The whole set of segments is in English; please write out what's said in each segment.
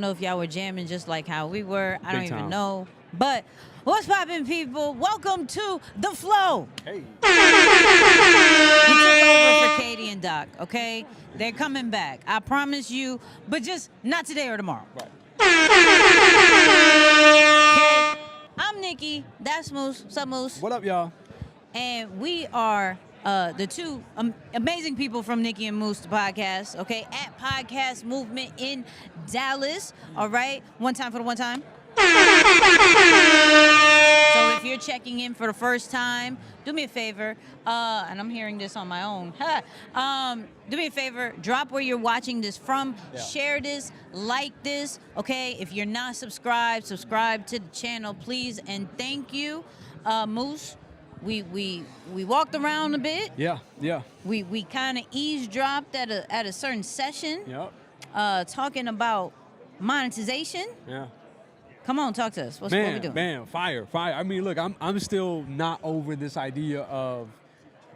know if y'all were jamming just like how we were. I don't Big even time. know. But what's poppin', people? Welcome to The Flow. Hey. We took over for Katie and Doc, okay? They're coming back. I promise you, but just not today or tomorrow. Right. Okay? I'm Nicky. That's Moose. What's up, Moose? What up, y'all? And we are the two amazing people from Nicky and Moose, the podcast, okay? At Podcast Movement in Dallas, all right? One time for the one time. So if you're checking in for the first time, do me a favor, and I'm hearing this on my own. Do me a favor, drop where you're watching this from, share this, like this, okay? If you're not subscribed, subscribe to the channel, please, and thank you, Moose. We walked around a bit. Yeah. We kind of eavesdropped at a certain session. Yep. Talking about monetization. Yeah. Come on, talk to us. What we doing? Man, fire. I mean, look, I'm still not over this idea of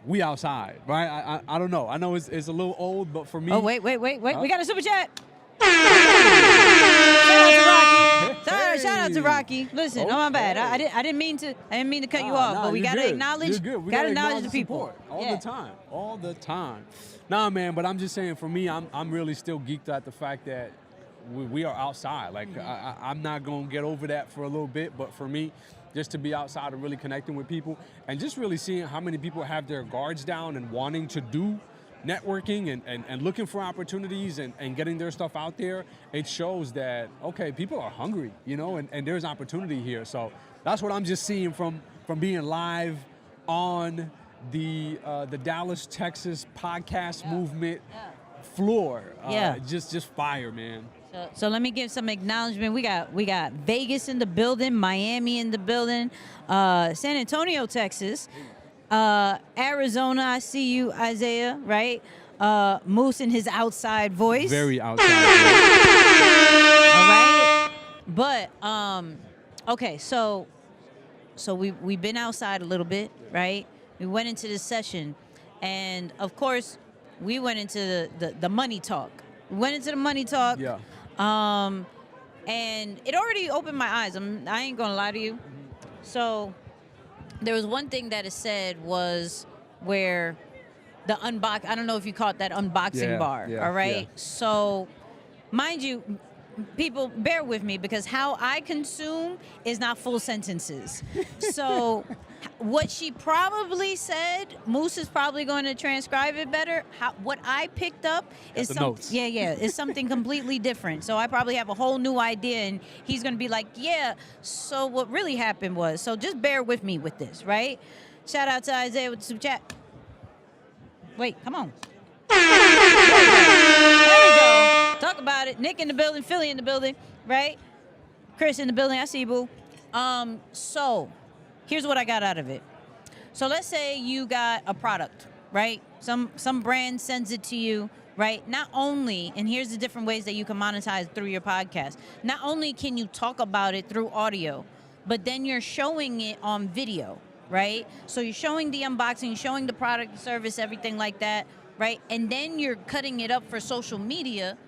we outside, right? I don't know. I know it's a little old, but for me. Oh, wait. We got a super chat. Shout out to Rocky. Listen, no, my bad. I didn't mean to cut you off, but we gotta acknowledge. Gotta acknowledge the people All the time. Nah, man, but I'm just saying, for me, I'm really still geeked at the fact that we are outside. Like, I'm not gonna get over that for a little bit, but for me, just to be outside and really connecting with people, and just really seeing how many people have their guards down and wanting to do networking and looking for opportunities and getting their stuff out there, it shows that, okay, people are hungry, you know, and there's opportunity here. So that's what I'm just seeing from being live on the Dallas, Texas podcast movement floor. Just fire, man. So let me give some acknowledgement. We got Vegas in the building, Miami in the building, San Antonio, Texas, Arizona. I see you, Isaiah. Right, Moose in his outside voice. Very outside voice. All right, but okay. So we've been outside a little bit, right? We went into this session, and of course, we went into the money talk. We went into the money talk. Yeah. And it already opened my eyes. I ain't gonna lie to you. So there was one thing that it said was where the I don't know if you caught that unboxing bar. All right. Yeah. So mind you, people, bear with me, because how I consume is not full sentences. So what she somebody said, Moose is probably going to transcribe it better. What I picked up is is something completely different. So I probably have a whole new idea, and he's going to be like, so what really happened was, so just bear with me with this, right? Shout out to Isaiah with the super chat. Wait, come on. There we go. Talk about it. Nick in the building, Philly in the building, right? Chris in the building. I see you, boo. So here's what I got out of it. So let's say you got a product, right? Some brand sends it to you, right? Not only, and here's the different ways that you can monetize through your podcast. Not only can you talk about it through audio, but then you're showing it on video, right? So you're showing the unboxing, showing the product, service, everything like that, right? And then you're cutting it up for social media,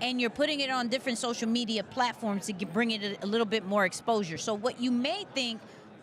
and you're putting it on different social media platforms to bring it a little bit more exposure. So what you may think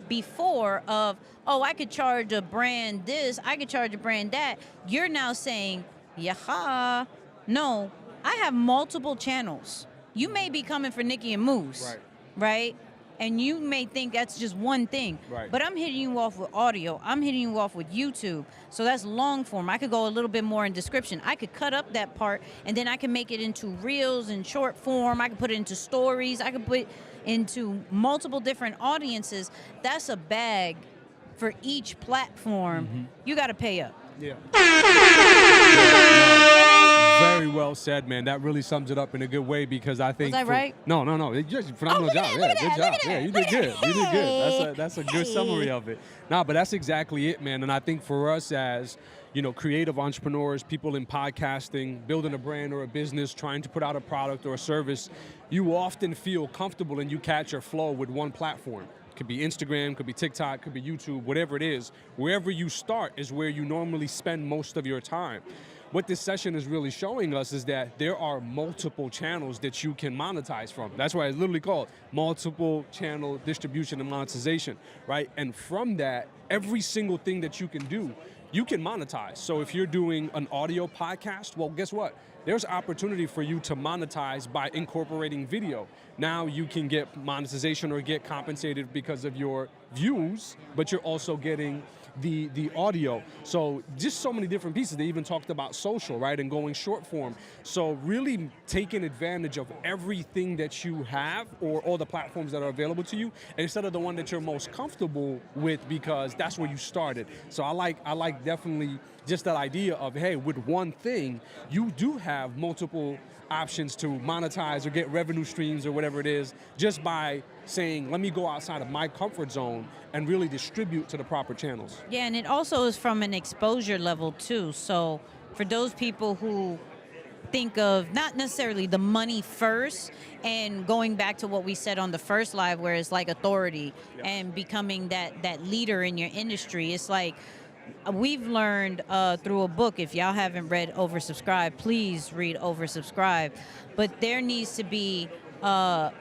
before of, oh, I could charge a brand this, I could charge a brand that, you're now saying, no, I have multiple channels. You may be coming for Nicky and Moose, right? And you may think that's just one thing. Right. But I'm hitting you off with audio. I'm hitting you off with YouTube. So that's long form. I could go a little bit more in description. I could cut up that part, and then I can make it into reels and short form. I could put it into stories. I could put it into multiple different audiences. That's a bag for each platform. Mm-hmm. You got to pay up. Yeah. Very well said, man. That really sums it up in a good way, because I think. Was I right? No. It's just a phenomenal job. Yeah, good job. Yeah, you did good. You did good. That's a good summary of it. Nah, but that's exactly it, man. And I think for us as, creative entrepreneurs, people in podcasting, building a brand or a business, trying to put out a product or a service, you often feel comfortable and you catch your flow with one platform. Could be Instagram, could be TikTok, could be YouTube, whatever it is. Wherever you start is where you normally spend most of your time. what this session is really showing us is that there are multiple channels that you can monetize from. That's why it's literally called multiple channel distribution and monetization, right? And from that, every single thing that you can do, you can monetize. So if you're doing an audio podcast, well, guess what? There's opportunity for you to monetize by incorporating video. Now you can get monetization or get compensated because of your views, but you're also getting the audio. So just so many different pieces. They even talked about social, right, and going short form. So really taking advantage of everything that you have or all the platforms that are available to you instead of the one that you're most comfortable with, because that's where you started. So I like definitely just that idea of, hey, with one thing, you do have multiple options to monetize or get revenue streams or whatever it is, just by saying, let me go outside of my comfort zone and really distribute to the proper channels. Yeah, and it also is from an exposure level too. So for those people who think of not necessarily the money first, and going back to what we said on the first live, where it's like authority and becoming that leader in your industry, it's like, we've learned through a book, if y'all haven't read Oversubscribe, please read Oversubscribe. But there needs to be 4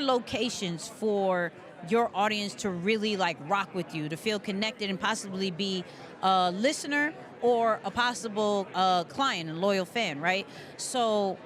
locations for your audience to really like rock with you, to feel connected and possibly be a listener or a possible client and loyal fan, right? So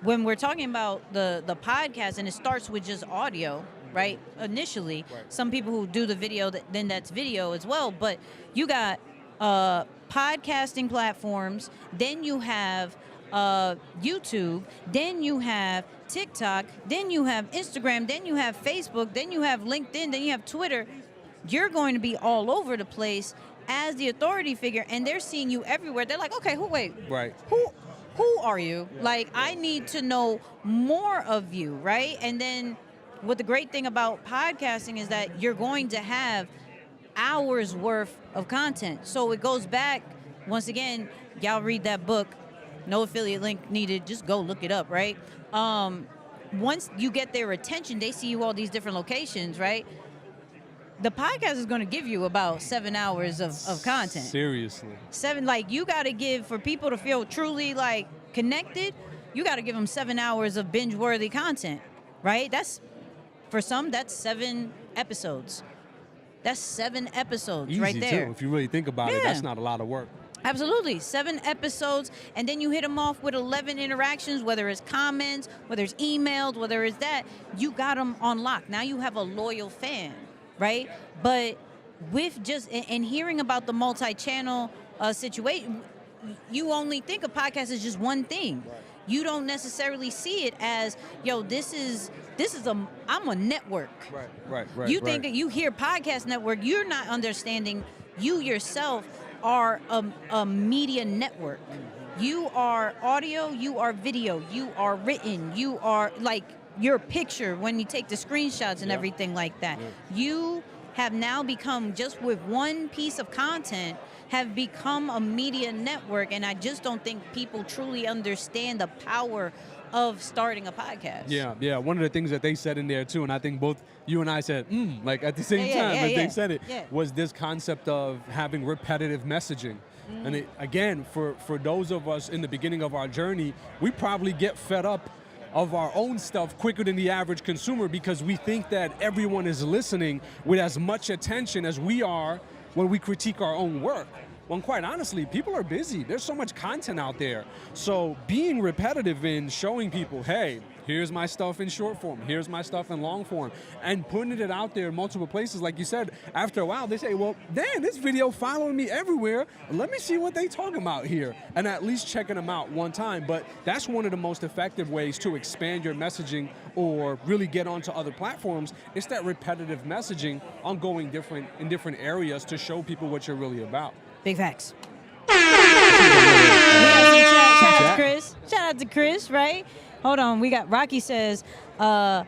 when we're talking about the podcast, and it starts with just audio, right? Initially, some people who do the video, then that's video as well, but you got podcasting platforms, then you have YouTube, then you have TikTok, then you have Instagram, then you have Facebook, then you have LinkedIn, then you have Twitter. You're going to be all over the place as the authority figure, and they're seeing you everywhere. They're like, okay, who are you? Like, I need to know more of you, right? And then what the great thing about podcasting is that you're going to have hours worth of content. So it goes back, once again, y'all read that book, no affiliate link needed, just go look it up, right? Once you get their attention, they see you all these different locations, right? The podcast is going to give you about 7 hours of content. Seriously. 7, like, you got to give, for people to feel truly like connected, you got to give them 7 hours of binge-worthy content, right? That's, for some, that's 7 episodes. That's 7 episodes. Easy right there. Too. If you really think about it, that's not a lot of work. Absolutely. 7 episodes, and then you hit them off with 11 interactions, whether it's comments, whether it's emails, whether it's that. You got them on lock. Now you have a loyal fan, right? But with just, and hearing about the multi-channel situation, you only think a podcast is just one thing. Right. You don't necessarily see it as, yo, I'm a network. Right. You think that you hear podcast network, you're not understanding you yourself are a media network. You are audio, you are video, you are written, you are like your picture when you take the screenshots and everything like that. You have now become, just with one piece of content, have become a media network, and I just don't think people truly understand the power of starting a podcast. Yeah. One of the things that they said in there too, and I think both you and I said, like at the same time as they said it, was this concept of having repetitive messaging. And it, again, for those of us in the beginning of our journey, we probably get fed up of our own stuff quicker than the average consumer, because we think that everyone is listening with as much attention as we are when we critique our own work. When quite honestly, people are busy. There's so much content out there. So being repetitive in showing people, hey, here's my stuff in short form, here's my stuff in long form, and putting it out there in multiple places, like you said, after a while, they say, well, damn, this video following me everywhere. Let me see what they talking about here. And at least checking them out one time. But that's one of the most effective ways to expand your messaging or really get onto other platforms. It's that repetitive messaging on going in different areas to show people what you're really about. Big facts. Shout out to Chris. Shout out to Chris, right? Hold on. We got Rocky says, I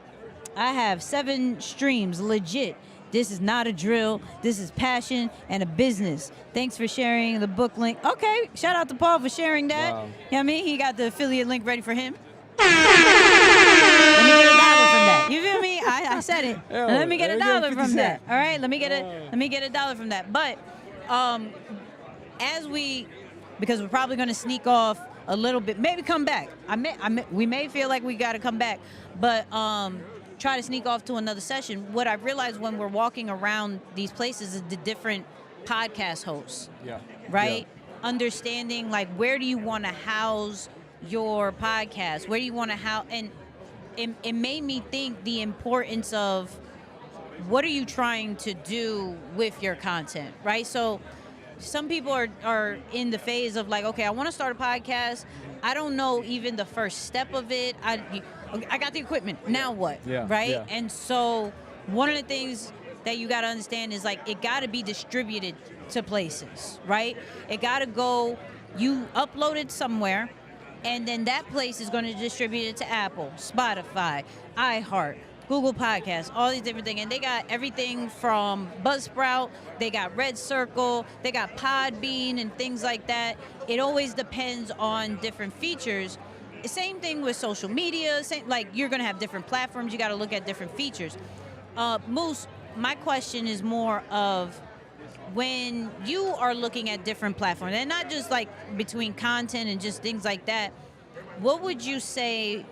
have 7 streams, legit. This is not a drill. This is passion and a business. Thanks for sharing the book link. Okay. Shout out to Paul for sharing that. Wow. You know what I mean? He got the affiliate link ready for him. Let me get $1 from that. You feel me? I said it. Let me get $1 from that. All right? Let me get $1 from that. But as we because we're probably going to sneak off a little bit, maybe come back. We may feel like we got to come back, but try to sneak off to another session. What I've realized when we're walking around these places is the different podcast hosts. Yeah. Right? Yeah. Understanding, like, where do you want to house your podcast? Where do you want to house? And it made me think the importance of what are you trying to do with your content, right? So some people are in the phase of like, okay, I want to start a podcast. I don't know even the first step of it. I got the equipment. Now what? Yeah, right? yeah. And so one of the things that you got to understand is like it got to be distributed to places, right? It got to go, you upload it somewhere, and then that place is going to distribute it to Apple, Spotify, iHeart, Google Podcasts, all these different things. And they got everything from Buzzsprout, they got Red Circle, they got Podbean and things like that. It always depends on different features. Same thing with social media. Like you're going to have different platforms. You got to look at different features. Moose, my question is more of when you are looking at different platforms, and not just like between content and just things like that, what would you say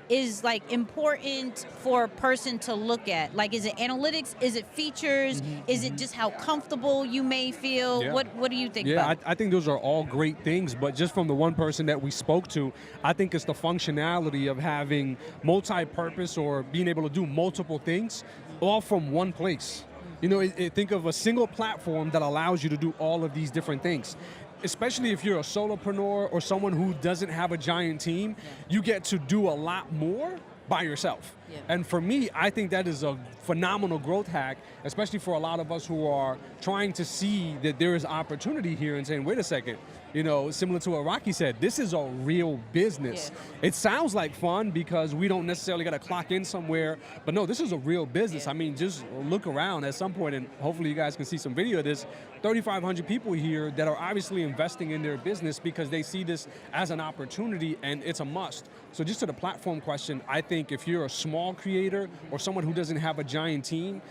is like important for a person to look at? Like, is it analytics? Is it features? Is it just how comfortable you may feel? Yeah. What do you think Yeah, about? I think those are all great things, but just from the one person that we spoke to, I think it's the functionality of having multi-purpose or being able to do multiple things all from one place. You know, think of a single platform that allows you to do all of these different things. Especially if you're a solopreneur or someone who doesn't have a giant team, you get to do a lot more by yourself. Yeah. And for me, I think that is a phenomenal growth hack, especially for a lot of us who are trying to see that there is opportunity here and saying, wait a second, you know, similar to what Rocky said, this is a real business. Yeah. It sounds like fun because we don't necessarily got to clock in somewhere, but no, this is a real business. Yeah. I mean, just look around at some point, and hopefully you guys can see some video of this, 3,500 people here that are obviously investing in their business because they see this as an opportunity and it's a must. So just to the platform question, I think if you're a small creator or someone who doesn't have a giant team,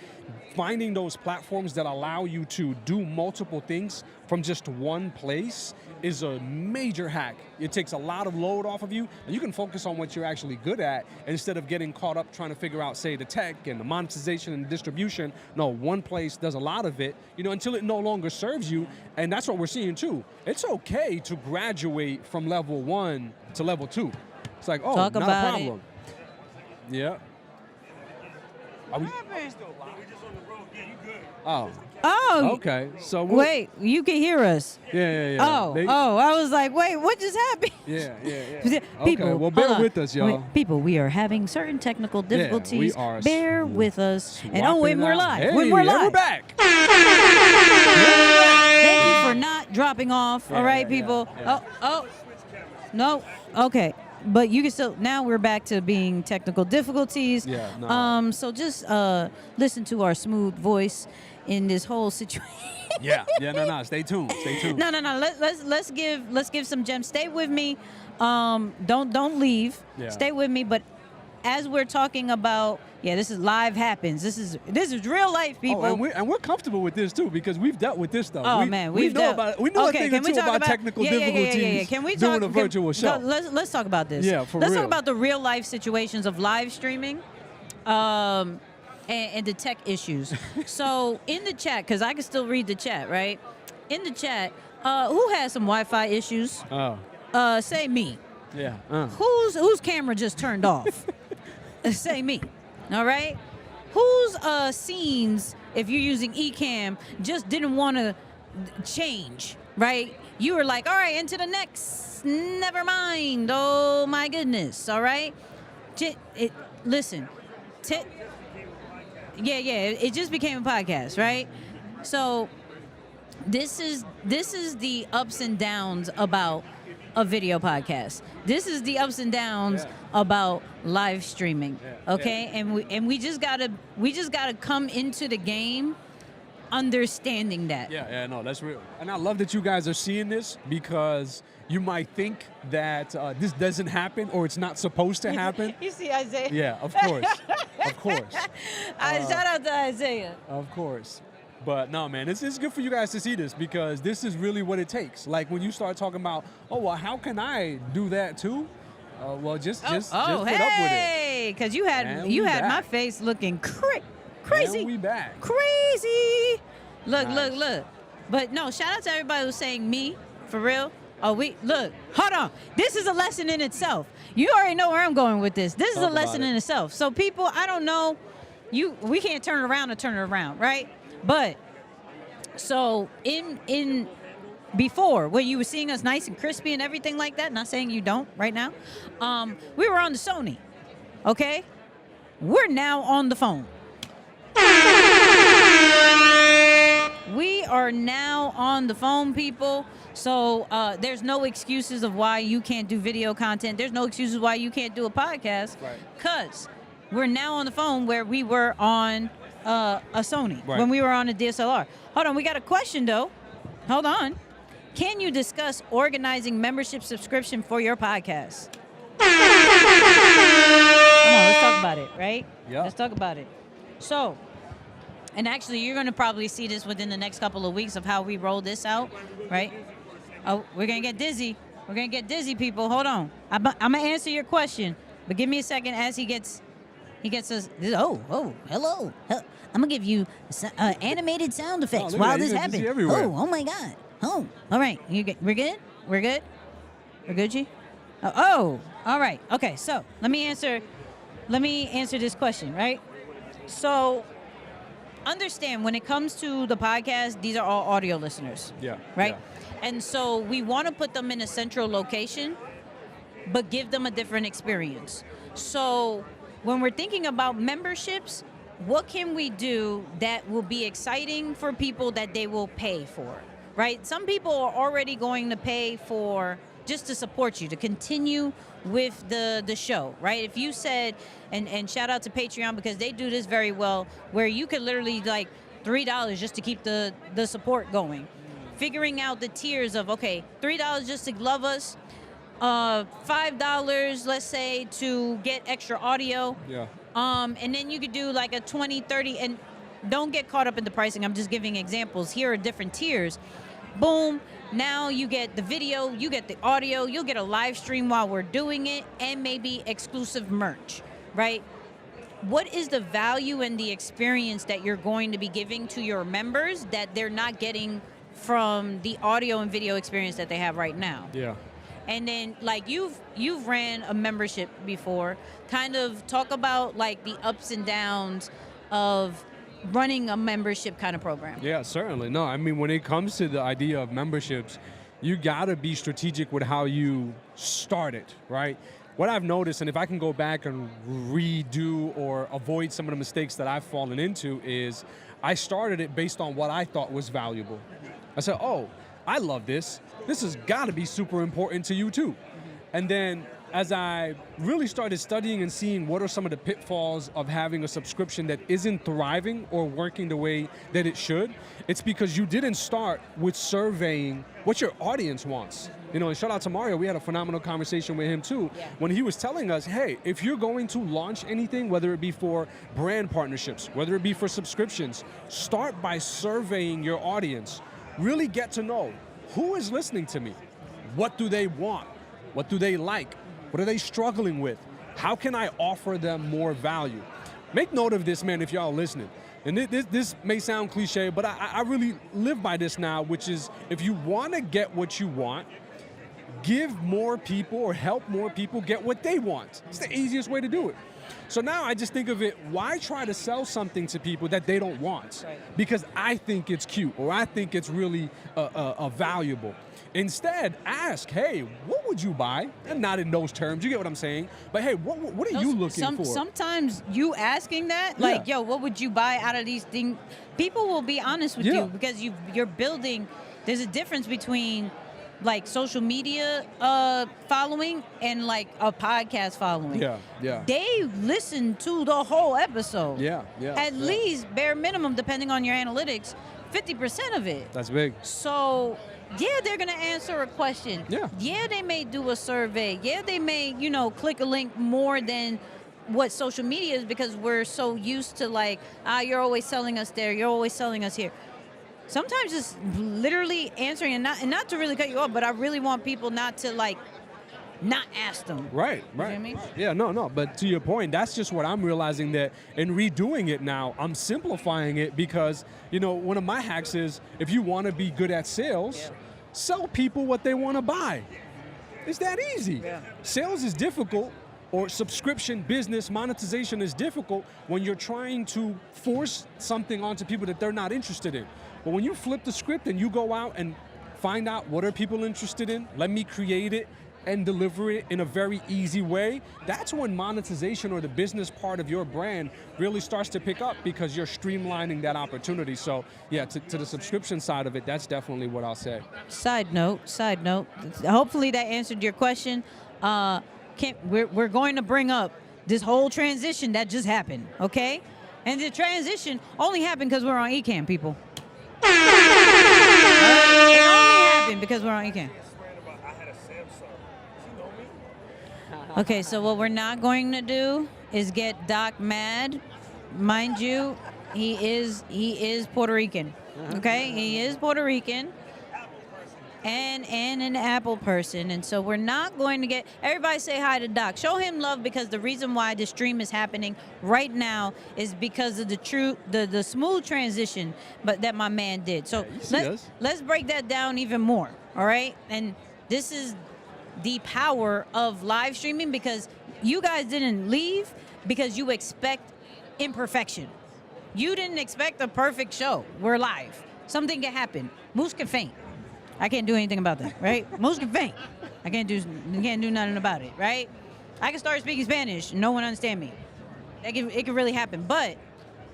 finding those platforms that allow you to do multiple things from just one place is a major hack. It takes a lot of load off of you, and you can focus on what you're actually good at instead of getting caught up trying to figure out, say, the tech and the monetization and the distribution. No, one place does a lot of it, you know, until it no longer serves you, and that's what we're seeing too. It's okay to graduate from level 1 to level 2. It's like, oh, Talk not about a problem. Yeah. Are we? Oh. Oh, Okay. So wait, you can hear us. Yeah. Oh, I was like, wait, what just happened? Yeah. People, Okay, well, bear hold on. with us, y'all. People, we are having certain technical difficulties. we are Bear with us. And swapping when we're out. live. Hey, when we're and live. we're back. Thank you for not dropping off. All right, people. yeah. Oh. No. Okay. But you can still, now we're back to being technical difficulties. Yeah, no. So just listen to our smooth voice in this whole situation. No. Stay tuned. No. Let's give some gems. Stay with me. Don't leave. Yeah. Stay with me. But as we're talking about, this is live happens. This is real life, people. Oh, and we're comfortable with this too because we've dealt with this stuff. Oh, we know dealt. about it. We know okay, a thing or two about technical difficulties. Can we doing talk, a virtual show? Let's talk about this. Yeah, for Let's real. talk about the real life situations of live streaming. And the tech issues. So in the chat, because I can still read the chat, right? In the chat, who has some Wi-Fi issues? Oh. Say me. Yeah. Whose camera just turned off? Say me. All right? Whose scenes, if you're using Ecamm, just didn't want to change, right? You were like, all right, into the next. Never mind. Oh, my goodness. All right? Listen. It just became a podcast, right? So this is the ups and downs about a video podcast. This is the ups and downs about live streaming. Okay? And we just gotta come into the game understanding that. No, that's real. And I love that you guys are seeing this because you might think that this doesn't happen or it's not supposed to happen. You see Isaiah? Yeah, of course. Of course. Shout out to Isaiah. Of course. But no, man, it's good for you guys to see this because this is really what it takes. Like when you start talking about, oh, well, how can I do that too? Well, just put up with it. Hey, because you had my face looking crazy. And we back. Crazy. Look, Nice. look. But no, shout out to everybody who's saying me, for real. Oh, hold on. This is a lesson in itself. You already know where I'm going with this. This is a lesson in itself. So people, I don't know, we can't turn it around, right? But so in before, when you were seeing us nice and crispy and everything like that, not saying you don't right now, we were on the Sony, okay? We're now on the phone. We are now on the phone, people. So there's no excuses of why you can't do video content. There's no excuses why you can't do a podcast. Because we're now on the phone where we were on a Sony, when we were on a DSLR. Hold on, we got a question, though. Hold on. Can you discuss organizing membership subscription for your podcast? Come on, let's talk about it, right? Yeah. Let's talk about it. So, and actually, you're going to probably see this within the next couple of weeks of how we roll this out, right? Oh, we're going to get dizzy. We're going to get dizzy, people. Hold on. I'm going to answer your question, but give me a second as he gets us. Oh, hello. I'm going to give you animated sound effects while this happens. Oh my God. Oh, all right. We're good? We're good, G? Oh, all right. Okay, so let me answer this question, right? So understand when it comes to the podcast, these are all audio listeners. Yeah. Right? Yeah. And so we want to put them in a central location, but give them a different experience. So when we're thinking about memberships, what can we do that will be exciting for people that they will pay for, right? Some people are already going to pay for just to support you, to continue with the show, right? If you said, and shout out to Patreon because they do this very well, where you could literally like $3 just to keep the support going. Figuring out the tiers of, okay, $3 just to love us, $5, let's say, to get extra audio. Yeah. And then you could do like a 20, 30, and don't get caught up in the pricing. I'm just giving examples. Here are different tiers. Boom. Now you get the video, you get the audio, you'll get a live stream while we're doing it, and maybe exclusive merch, right? What is the value and the experience that you're going to be giving to your members that they're not getting from the audio and video experience that they have right now? Yeah. And then, like, you've ran a membership before. Kind of talk about, like, the ups and downs of running a membership kind of program. Yeah, certainly. No, I mean, when it comes to the idea of memberships, you got to be strategic with how you start it, right? What I've noticed, and if I can go back and redo or avoid some of the mistakes that I've fallen into, is I started it based on what I thought was valuable. I said, oh, I love this. This has got to be super important to you too. And then as I really started studying and seeing what are some of the pitfalls of having a subscription that isn't thriving or working the way that it should, it's because you didn't start with surveying what your audience wants. You know, and shout out to Mario, we had a phenomenal conversation with him too, when he was telling us, hey, if you're going to launch anything, whether it be for brand partnerships, whether it be for subscriptions, start by surveying your audience. Really get to know who is listening to me, what do they want, what do they like, what are they struggling with, how can I offer them more value. Make note of this, man, if y'all listening. And this may sound cliche, but I really live by this now, which is if you want to get what you want, give more people or help more people get what they want. It's the easiest way to do it. So now I just think of it, why try to sell something to people that they don't want? Right. Because I think it's cute or I think it's really valuable. Instead, ask, hey, what would you buy? And not in those terms, you get what I'm saying? But hey, what are you looking for? Sometimes you asking that, like, yo, what would you buy out of these things? People will be honest with you because you're building, there's a difference between like social media following and like a podcast following. Yeah. They listen to the whole episode. Yeah. At least bare minimum, depending on your analytics, 50% of it. That's big. So yeah, they're gonna answer a question. Yeah. Yeah, they may do a survey. Yeah, they may, click a link more than what social media is, because we're so used to like, you're always selling us there, you're always selling us here. Sometimes just literally answering, and not to really cut you off, but I really want people not to like not ask them. Right. You know what I mean? Yeah, no. But to your point, that's just what I'm realizing, that in redoing it now, I'm simplifying it, because, one of my hacks is, if you want to be good at sales, sell people what they want to buy. It's that easy. Yeah. Sales is difficult, or subscription business monetization is difficult when you're trying to force something onto people that they're not interested in. But when you flip the script and you go out and find out what are people interested in, let me create it and deliver it in a very easy way, that's when monetization, or the business part of your brand, really starts to pick up, because you're streamlining that opportunity. So yeah, to the subscription side of it, that's definitely what I'll say. Side note, hopefully that answered your question. We're going to bring up this whole transition that just happened, okay? And the transition only happened because we're on Ecamm, people. It only happened because we're on Ecamm. Okay, so what we're not going to do is get Doc mad. Mind you, he is Puerto Rican. Okay? He is Puerto Rican. And an Apple person. And so we're not going to get, everybody say hi to Doc. Show him love, because the reason why the stream is happening right now is because of the smooth transition that my man did. So let's break that down even more. All right? And this is the power of live streaming, because you guys didn't leave because you expect imperfection. You didn't expect a perfect show. We're live. Something can happen. Moose can faint. I can't do anything about that, right? Moose can faint. I can't do nothing about it, right? I can start speaking Spanish. No one understand me. It can really happen. But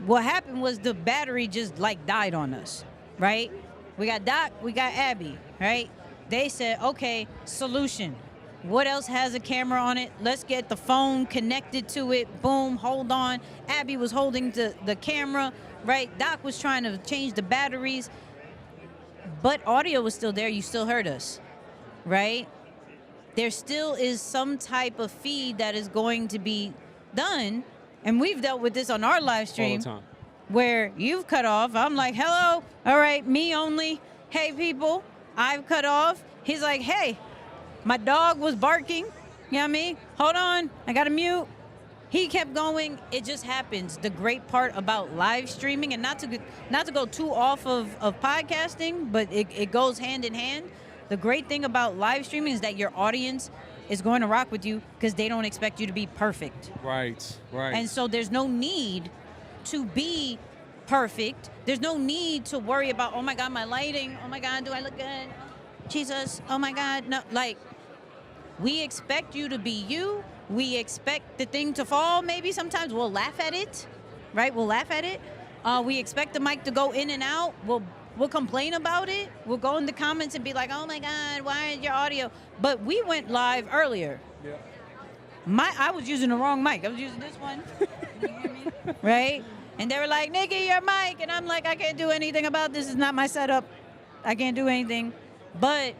what happened was the battery just like died on us, right? We got Doc, we got Abby, right? They said, okay, solution. What else has a camera on it? Let's get the phone connected to it. Boom, hold on. Abby was holding the camera, right? Doc was trying to change the batteries, but audio was still there. You still heard us, right? There still is some type of feed that is going to be done, and we've dealt with this on our live stream. All the time. Where you've cut off. I'm like, hello, all right, me only. Hey, people. I've cut off. He's like, hey, my dog was barking. You know what I mean? Hold on, I got to mute. He kept going. It just happens. The great part about live streaming, and not to go too off of podcasting, but it goes hand in hand. The great thing about live streaming is that your audience is going to rock with you because they don't expect you to be perfect. Right. And so there's no need to be perfect. There's no need to worry about, oh my God, my lighting. Oh my God, do I look good? Jesus, oh my God. No, like, we expect you to be you. We expect the thing to fall. Maybe sometimes we'll laugh at it, right? We'll laugh at it. We expect the mic to go in and out. We'll complain about it. We'll go in the comments and be like, oh my God, why is your audio? But we went live earlier. Yeah. I was using the wrong mic. I was using this one. You hear me? Right? And they were like, Nicky, your mic. And I'm like, I can't do anything about this. It's not my setup. I can't do anything. But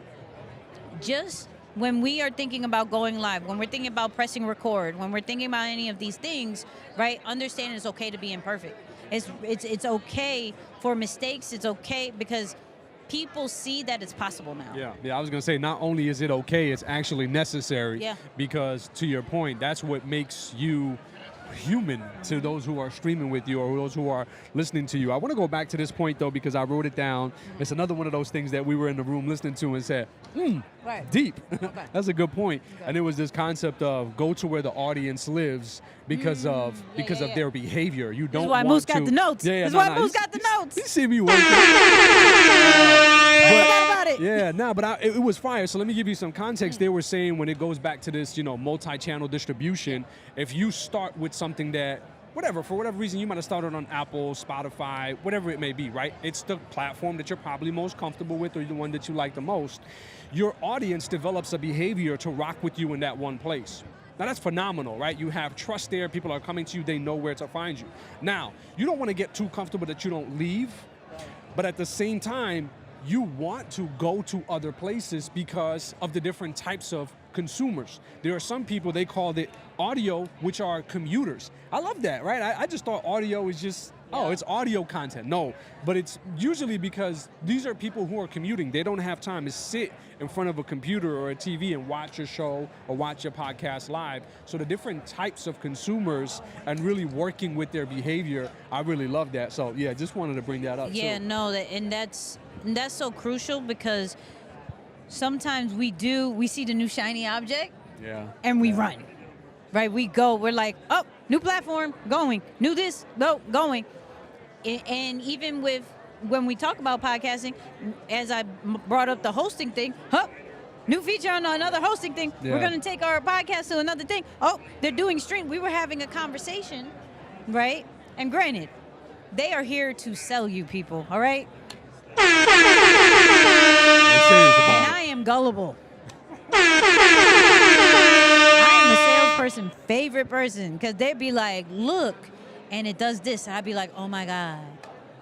just when we are thinking about going live, when we're thinking about pressing record, when we're thinking about any of these things, right, understand it's okay to be imperfect. It's okay for mistakes. It's okay because people see that it's possible now. Yeah, I was going to say, not only is it okay, it's actually necessary. Yeah. Because to your point, that's what makes you human to those who are streaming with you or those who are listening to you. I want to go back to this point, though, because I wrote it down. It's another one of those things that we were in the room listening to and said, right. Deep. Okay. That's a good point. Okay. And it was this concept of go to where the audience lives because of their behavior. You don't want to. Moose got the notes. Yeah, That's why Moose got the notes. You see me working. It was fire. So let me give you some context. They were saying when it goes back to this, multi-channel distribution, if you start with something that, for whatever reason, you might have started on Apple, Spotify, whatever it may be, right? It's the platform that you're probably most comfortable with or the one that you like the most. Your audience develops a behavior to rock with you in that one place. Now, that's phenomenal, right? You have trust there. People are coming to you. They know where to find you. Now, you don't want to get too comfortable that you don't leave, but at the same time, you want to go to other places because of the different types of consumers. There are some people, they called it audio, which are commuters. I love that, right? I just thought audio is just, it's audio content. No, but it's usually because these are people who are commuting. They don't have time to sit in front of a computer or a TV and watch your show or watch your podcast live. So the different types of consumers and really working with their behavior, I really love that. So yeah, just wanted to bring that up. Yeah, too. no, that's so crucial because sometimes we see the new shiny object, and we run, right? We go, we're like, oh, new platform, going, new this, going. And even when we talk about podcasting, as I brought up the hosting thing, new feature on another hosting thing. We're going to take our podcast to another thing. Oh, they're doing stream. We were having a conversation, right? And granted, they are here to sell you people, all right? And I am gullible. I am the salesperson's favorite person because they'd be like, look, and it does this. And I'd be like, oh my God.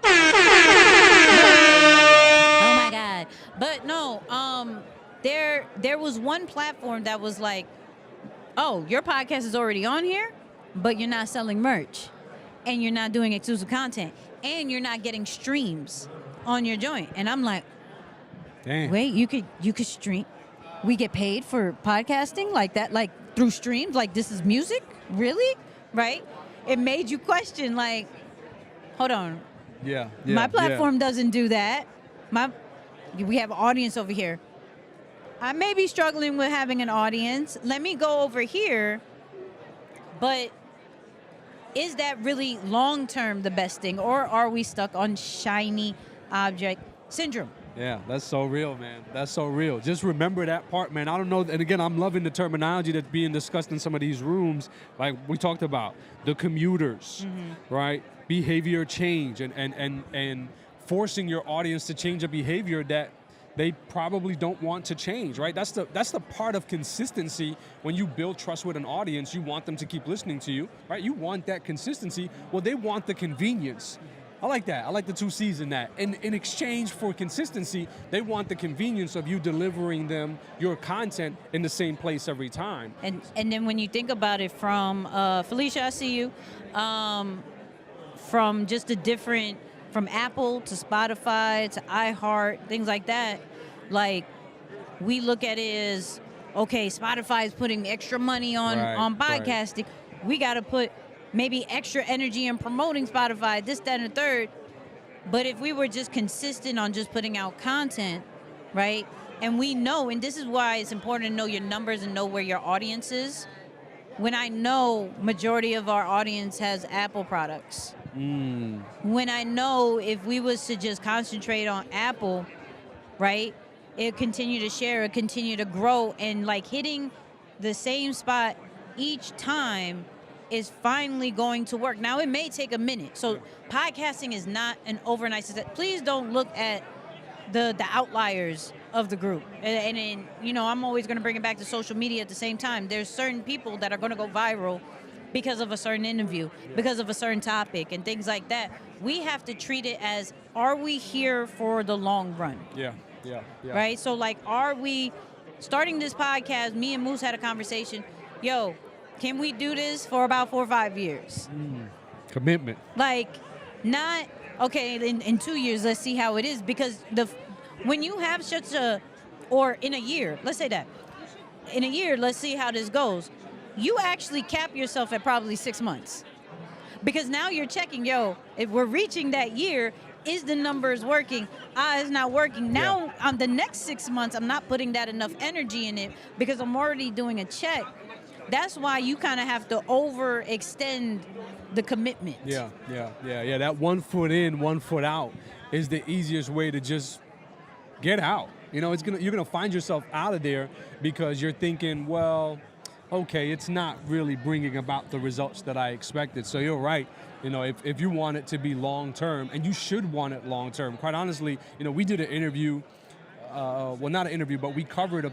Oh my God. But no, there was one platform that was like, oh, your podcast is already on here, but you're not selling merch. And you're not doing exclusive content. And you're not getting streams on your joint. And I'm like, dang. Wait, you could stream. We get paid for podcasting like that, like through streams, like this is music? Really? Right? It made you question, like, hold on. Yeah. My platform doesn't do that. We have an audience over here. I may be struggling with having an audience. Let me go over here. But is that really long-term the best thing? Or are we stuck on shiny object syndrome? Yeah, that's so real, man. That's so real. Just remember that part, man. I don't know. And again, I'm loving the terminology that's being discussed in some of these rooms. Like we talked about, the commuters, right? Behavior change and forcing your audience to change a behavior that they probably don't want to change, right? That's the part of consistency. When you build trust with an audience, you want them to keep listening to you, right? You want that consistency. Well, they want the convenience. I like that. I like the two C's in that. And in exchange for consistency, they want the convenience of you delivering them your content in the same place every time. And then when you think about it from, Felicia, I see you, from just a different, from Apple to Spotify to iHeart, things like that, like we look at it as, okay, Spotify is putting extra money on podcasting. Right. We got to put maybe extra energy in promoting Spotify, this, that, and the third. But if we were just consistent on just putting out content, right? And we know, and this is why it's important to know your numbers and know where your audience is. When I know majority of our audience has Apple products. When I know if we was to just concentrate on Apple, right? It'll continue to share, it'll continue to grow, and like hitting the same spot each time is finally going to work. Now, it may take a minute. So podcasting is not an overnight success. Please don't look at the outliers of the group. And you know, I'm always going to bring it back to social media at the same time. There's certain people that are going to go viral because of a certain interview, because of a certain topic and things like that. We have to treat it as, are we here for the long run? Yeah. Right? So like, are we starting this podcast? Me and Moose had a conversation. Yo, can we do this for about 4 or 5 years? Commitment. Like, not, okay, in 2 years, let's see how it is. Because when you have such a, or in a year, let's say that, in a year, let's see how this goes. You actually cap yourself at probably 6 months. Because now you're checking, yo, if we're reaching that year, is the numbers working? It's not working. Now, on the next 6 months, I'm not putting that enough energy in it because I'm already doing a check. That's why you kind of have to overextend the commitment. Yeah. That 1 foot in, 1 foot out is the easiest way to just get out. You know, you're gonna find yourself out of there because you're thinking, well, okay, it's not really bringing about the results that I expected. So you're right. You know, if you want it to be long term, and you should want it long term. Quite honestly, you know, we did an interview. Well, not an interview, but we covered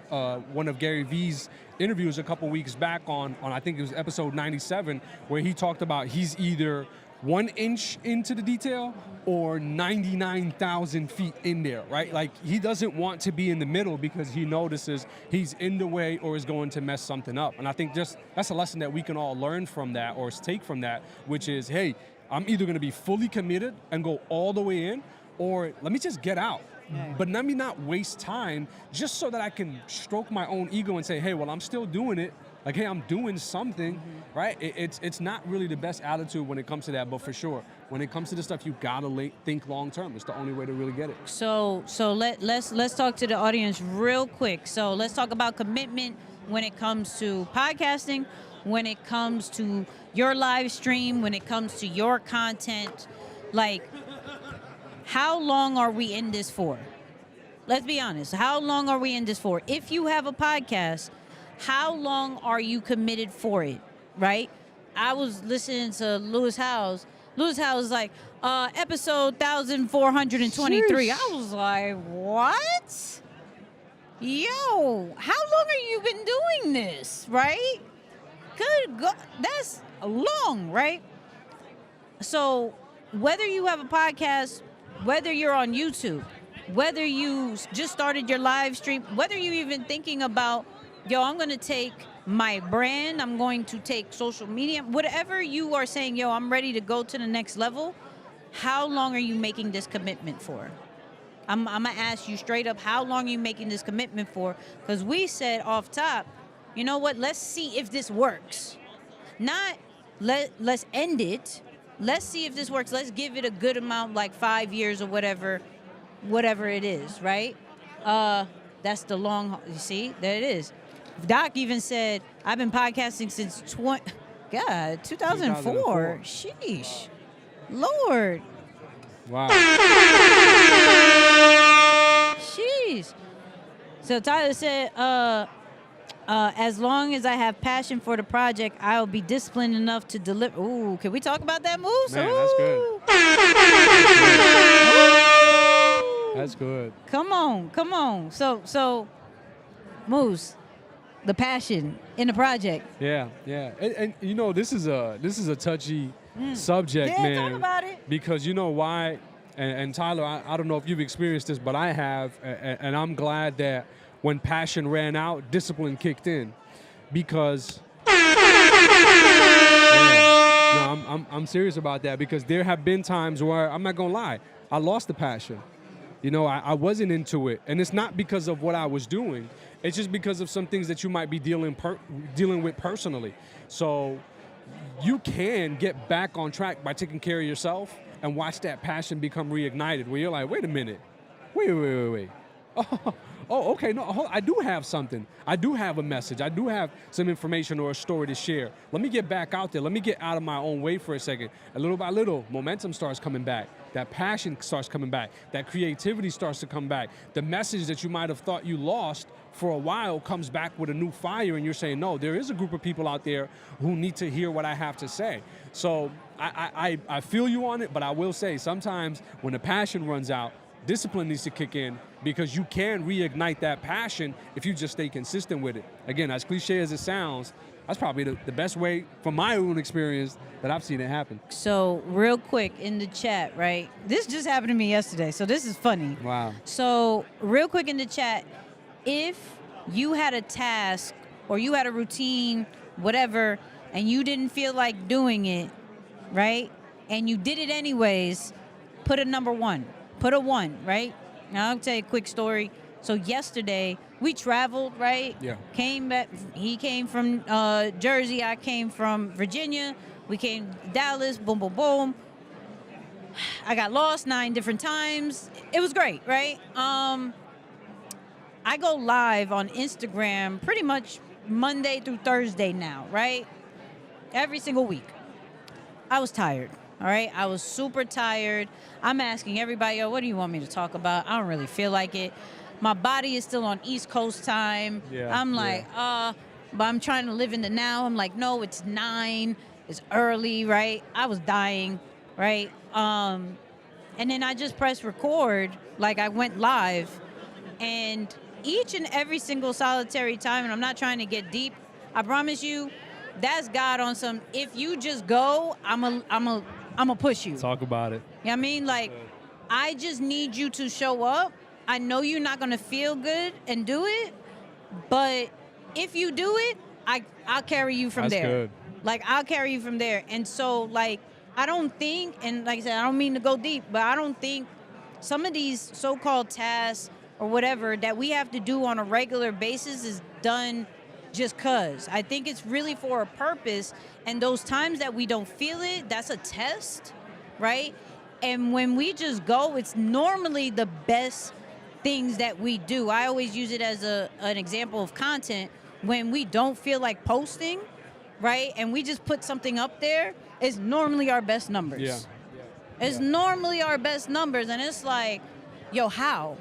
one of Gary Vee's interviews a couple weeks back on I think it was episode 97, where he talked about he's either 1 inch into the detail or 99,000 feet in there, right? Like, he doesn't want to be in the middle because he notices he's in the way or is going to mess something up. And I think that's a lesson that we can all learn from that or take from that, which is, hey, I'm either going to be fully committed and go all the way in, or let me just get out. Yeah. But let me not waste time just so that I can stroke my own ego and say, hey, well, I'm still doing it. Like, hey, I'm doing something, right? It's not really the best attitude when it comes to that, but for sure, when it comes to this stuff, you gotta think long term. It's the only way to really get it. So let's talk to the audience real quick. So let's talk about commitment when it comes to podcasting, when it comes to your live stream, when it comes to your content. Like, how long are we in this for? Let's be honest. How long are we in this for? If you have a podcast, how long are you committed for it, right? I was listening to Lewis Howes. Lewis Howes was like, episode 1423. Sheesh. I was like, what? Yo, how long have you been doing this, right? Good God, that's long, right? So whether you have a podcast, whether you're on YouTube, whether you just started your live stream, whether you're even thinking about, yo, I'm going to take my brand, I'm going to take social media, whatever you are saying, yo, I'm ready to go to the next level, how long are you making this commitment for? I'm going to ask you straight up, how long are you making this commitment for? Because we said off top, you know what, let's see if this works. Not let's end it. Let's see if this works. Let's give it a good amount, like 5 years or whatever it is, right? That's the long, you see, there it is. Doc even said, I've been podcasting since 2004. Sheesh. Lord. Wow. Sheesh. So Tyler said, as long as I have passion for the project, I will be disciplined enough to deliver. Ooh, can we talk about that, Moose? Man, ooh. That's good. Come on. So, Moose, the passion in the project. Yeah. And you know, this is a touchy subject, man. Talk about it. Because you know why? And Tyler, I don't know if you've experienced this, but I have, and I'm glad that when passion ran out, discipline kicked in, because I'm serious about that, because there have been times where, I'm not gonna lie, I lost the passion. You know, I wasn't into it, and it's not because of what I was doing. It's just because of some things that you might be dealing with personally. So you can get back on track by taking care of yourself and watch that passion become reignited, where you're like, wait a minute, wait. Oh, okay, no, I do have something. I do have a message. I do have some information or a story to share. Let me get back out there. Let me get out of my own way for a second. And little by little, momentum starts coming back. That passion starts coming back. That creativity starts to come back. The message that you might have thought you lost for a while comes back with a new fire, and you're saying, no, there is a group of people out there who need to hear what I have to say. So I feel you on it, but I will say sometimes when the passion runs out, discipline needs to kick in, because you can reignite that passion if you just stay consistent with it. Again, as cliche as it sounds, that's probably the best way, from my own experience, that I've seen it happen. So real quick in the chat, right? This just happened to me yesterday, so this is funny. Wow. So real quick in the chat, if you had a task or you had a routine, whatever, and you didn't feel like doing it, right? And you did it anyways, put a number 1. Put a 1, right? Now I'll tell you a quick story. So yesterday we traveled, right? Yeah. Came back. He came from Jersey. I came from Virginia. We came to Dallas. Boom, boom, boom. I got lost 9 different times. It was great, right? I go live on Instagram pretty much Monday through Thursday now, right? Every single week. I was tired. All right, I was super tired. I'm asking everybody, what do you want me to talk about? I don't really feel like it. My body is still on East Coast time. Yeah, I'm like, but I'm trying to live in the now. I'm like, no, it's 9. It's early, right? I was dying, right? And then I just pressed record, like I went live. And each and every single solitary time, and I'm not trying to get deep, I promise you, that's God on some, if you just go, I'm a I'm going to push you. Talk about it. You know what I mean? Like, I just need you to show up. I know you're not going to feel good and do it, but if you do it, I'll carry you from there. Good. Like, I'll carry you from there. And so, like, I don't think, and like I said, I don't mean to go deep, but I don't think some of these so-called tasks or whatever that we have to do on a regular basis is done just because. I think it's really for a purpose, and those times that we don't feel it, that's a test, right? And when we just go, it's normally the best things that we do. I always use it as an example of content. When we don't feel like posting, right, and we just put something up there, it's normally our best numbers. Yeah. It's normally our best numbers, and it's like, yo, how?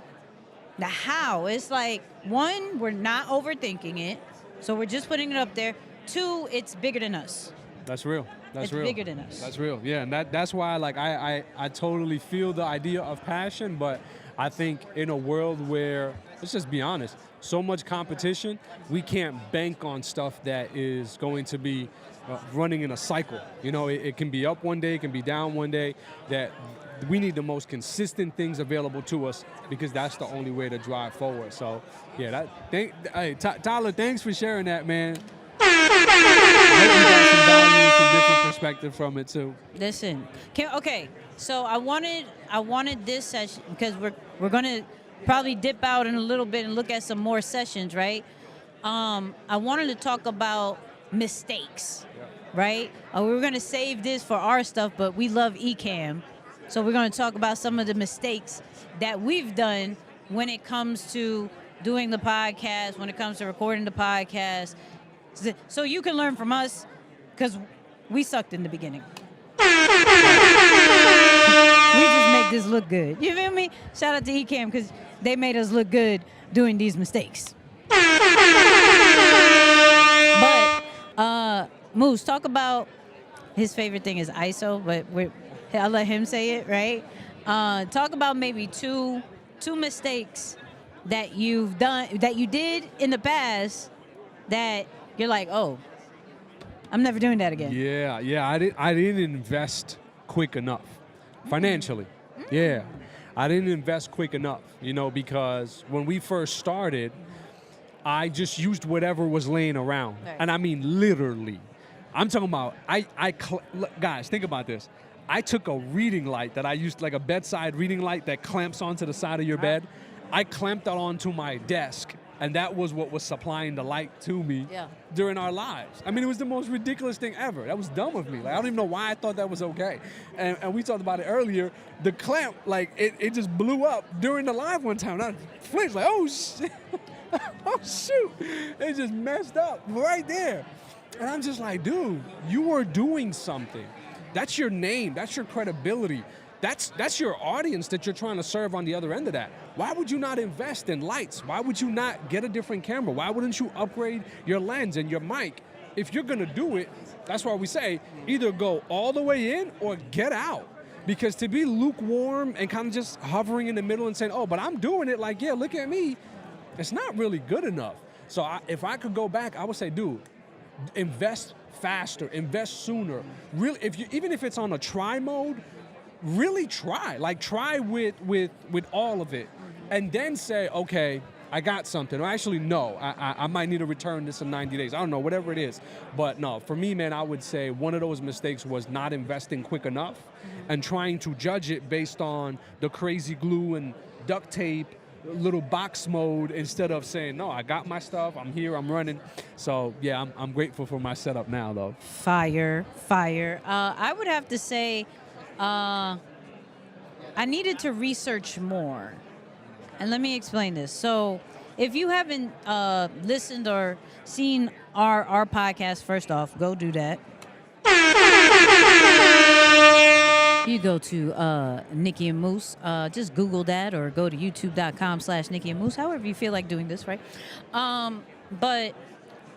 The how? It's like, one, we're not overthinking it, so we're just putting it up there. Two, it's bigger than us. That's real. That's real. It's bigger than us. That's real. Yeah, and that's why, like, I totally feel the idea of passion, but I think in a world where, let's just be honest, so much competition, we can't bank on stuff that is going to be running in a cycle. You know, it can be up one day, it can be down one day. That we need the most consistent things available to us because that's the only way to drive forward. So, yeah, hey, Tyler, thanks for sharing that, man. I hope you got some value and some different perspective from it too. Listen, okay. So I wanted this session because we're gonna probably dip out in a little bit and look at some more sessions, right? I wanted to talk about mistakes, right? We were gonna save this for our stuff, but we love Ecamm, so we're gonna talk about some of the mistakes that we've done when it comes to doing the podcast, when it comes to recording the podcast. So you can learn from us, because we sucked in the beginning. We just make this look good. You feel me? Shout out to Ecamm, because they made us look good doing these mistakes. But, Moose, talk about his favorite thing is ISO, but I'll let him say it, right? Talk about maybe two mistakes that you've done, that you did in the past that you're like, oh, I'm never doing that again. Yeah. I didn't invest quick enough financially. Yeah, I didn't invest quick enough, you know, because when we first started, I just used whatever was laying around. Right. And I mean, literally. I'm talking about, guys, think about this. I took a reading light that I used, like a bedside reading light that clamps onto the side of your bed. I clamped that onto my desk, and that was what was supplying the light to me during our lives. I mean, it was the most ridiculous thing ever. That was dumb of me. Like, I don't even know why I thought that was okay. And we talked about it earlier. The clamp, like, it just blew up during the live one time. And I flinched, like, oh, shit. Oh, shoot. It just messed up right there. And I'm just like, dude, you are doing something. That's your name. That's your credibility. That's your audience that you're trying to serve on the other end of that. Why would you not invest in lights? Why would you not get a different camera? Why wouldn't you upgrade your lens and your mic? If you're going to do it, that's why we say either go all the way in or get out. Because to be lukewarm and kind of just hovering in the middle and saying, oh, but I'm doing it, like, yeah, look at me, it's not really good enough. So if I could go back, I would say, dude, invest faster, invest sooner. Really, even if it's on a try mode, really try. Like, try with all of it. And then say, okay, I got something. Or actually, no, I might need to return this in 90 days. I don't know, whatever it is. But no, for me, man, I would say one of those mistakes was not investing quick enough and trying to judge it based on the crazy glue and duct tape, little box mode, instead of saying, no, I got my stuff, I'm here, I'm running. So, yeah, I'm grateful for my setup now, though. Fire. I would have to say I needed to research more. And let me explain this. So if you haven't listened or seen our podcast, first off, go do that. You go to Nicky and Moose. Just Google that or go to youtube.com/Nicky and Moose, however you feel like doing this, right? But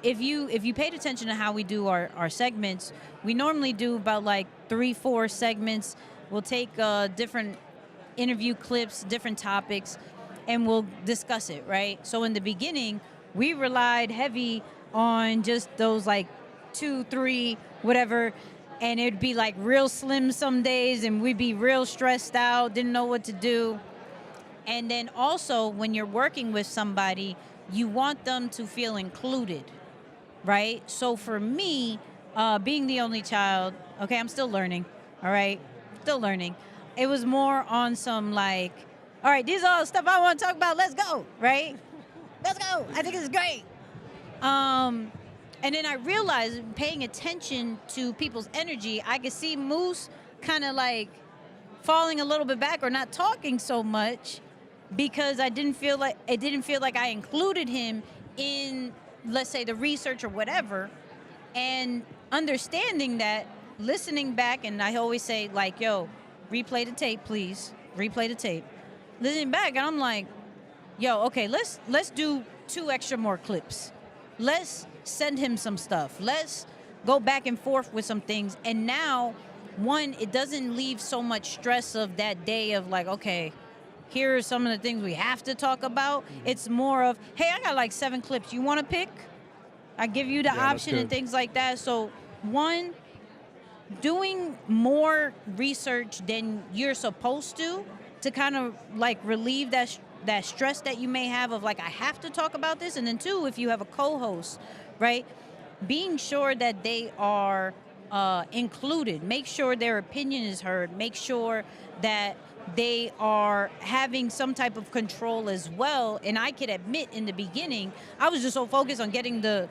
if you paid attention to how we do our segments, we normally do about like 3-4 segments. We'll take different interview clips, different topics, and we'll discuss it, right? So in the beginning, we relied heavy on just those like 2, 3, whatever and it'd be like real slim some days, and we'd be real stressed out, didn't know what to do. And then also, when you're working with somebody, you want them to feel included, right? So for me, being the only child, okay, I'm still learning, all right? Still learning. It was more on some like, all right, these are all the stuff I want to talk about, let's go, right? Let's go, I think it's great. And then I realized, paying attention to people's energy, I could see Moose kind of like falling a little bit back or not talking so much because it didn't feel like I included him in, let's say, the research or whatever. And understanding that, listening back, and I always say like, yo, replay the tape, please. Replay the tape. Listening back, and I'm like, yo, okay, let's do 2 extra more clips. Let's send him some stuff. Let's go back and forth with some things. And now, one, it doesn't leave so much stress of that day of like, okay, here are some of the things we have to talk about. It's more of, hey, I got like 7 clips. You want to pick? I give you the option and things like that. So, one, doing more research than you're supposed to kind of like relieve that stress that you may have of like, I have to talk about this. And then 2, if you have a co-host, right, being sure that they are included, make sure their opinion is heard, make sure that they are having some type of control as well. And I could admit in the beginning, I was just so focused on getting the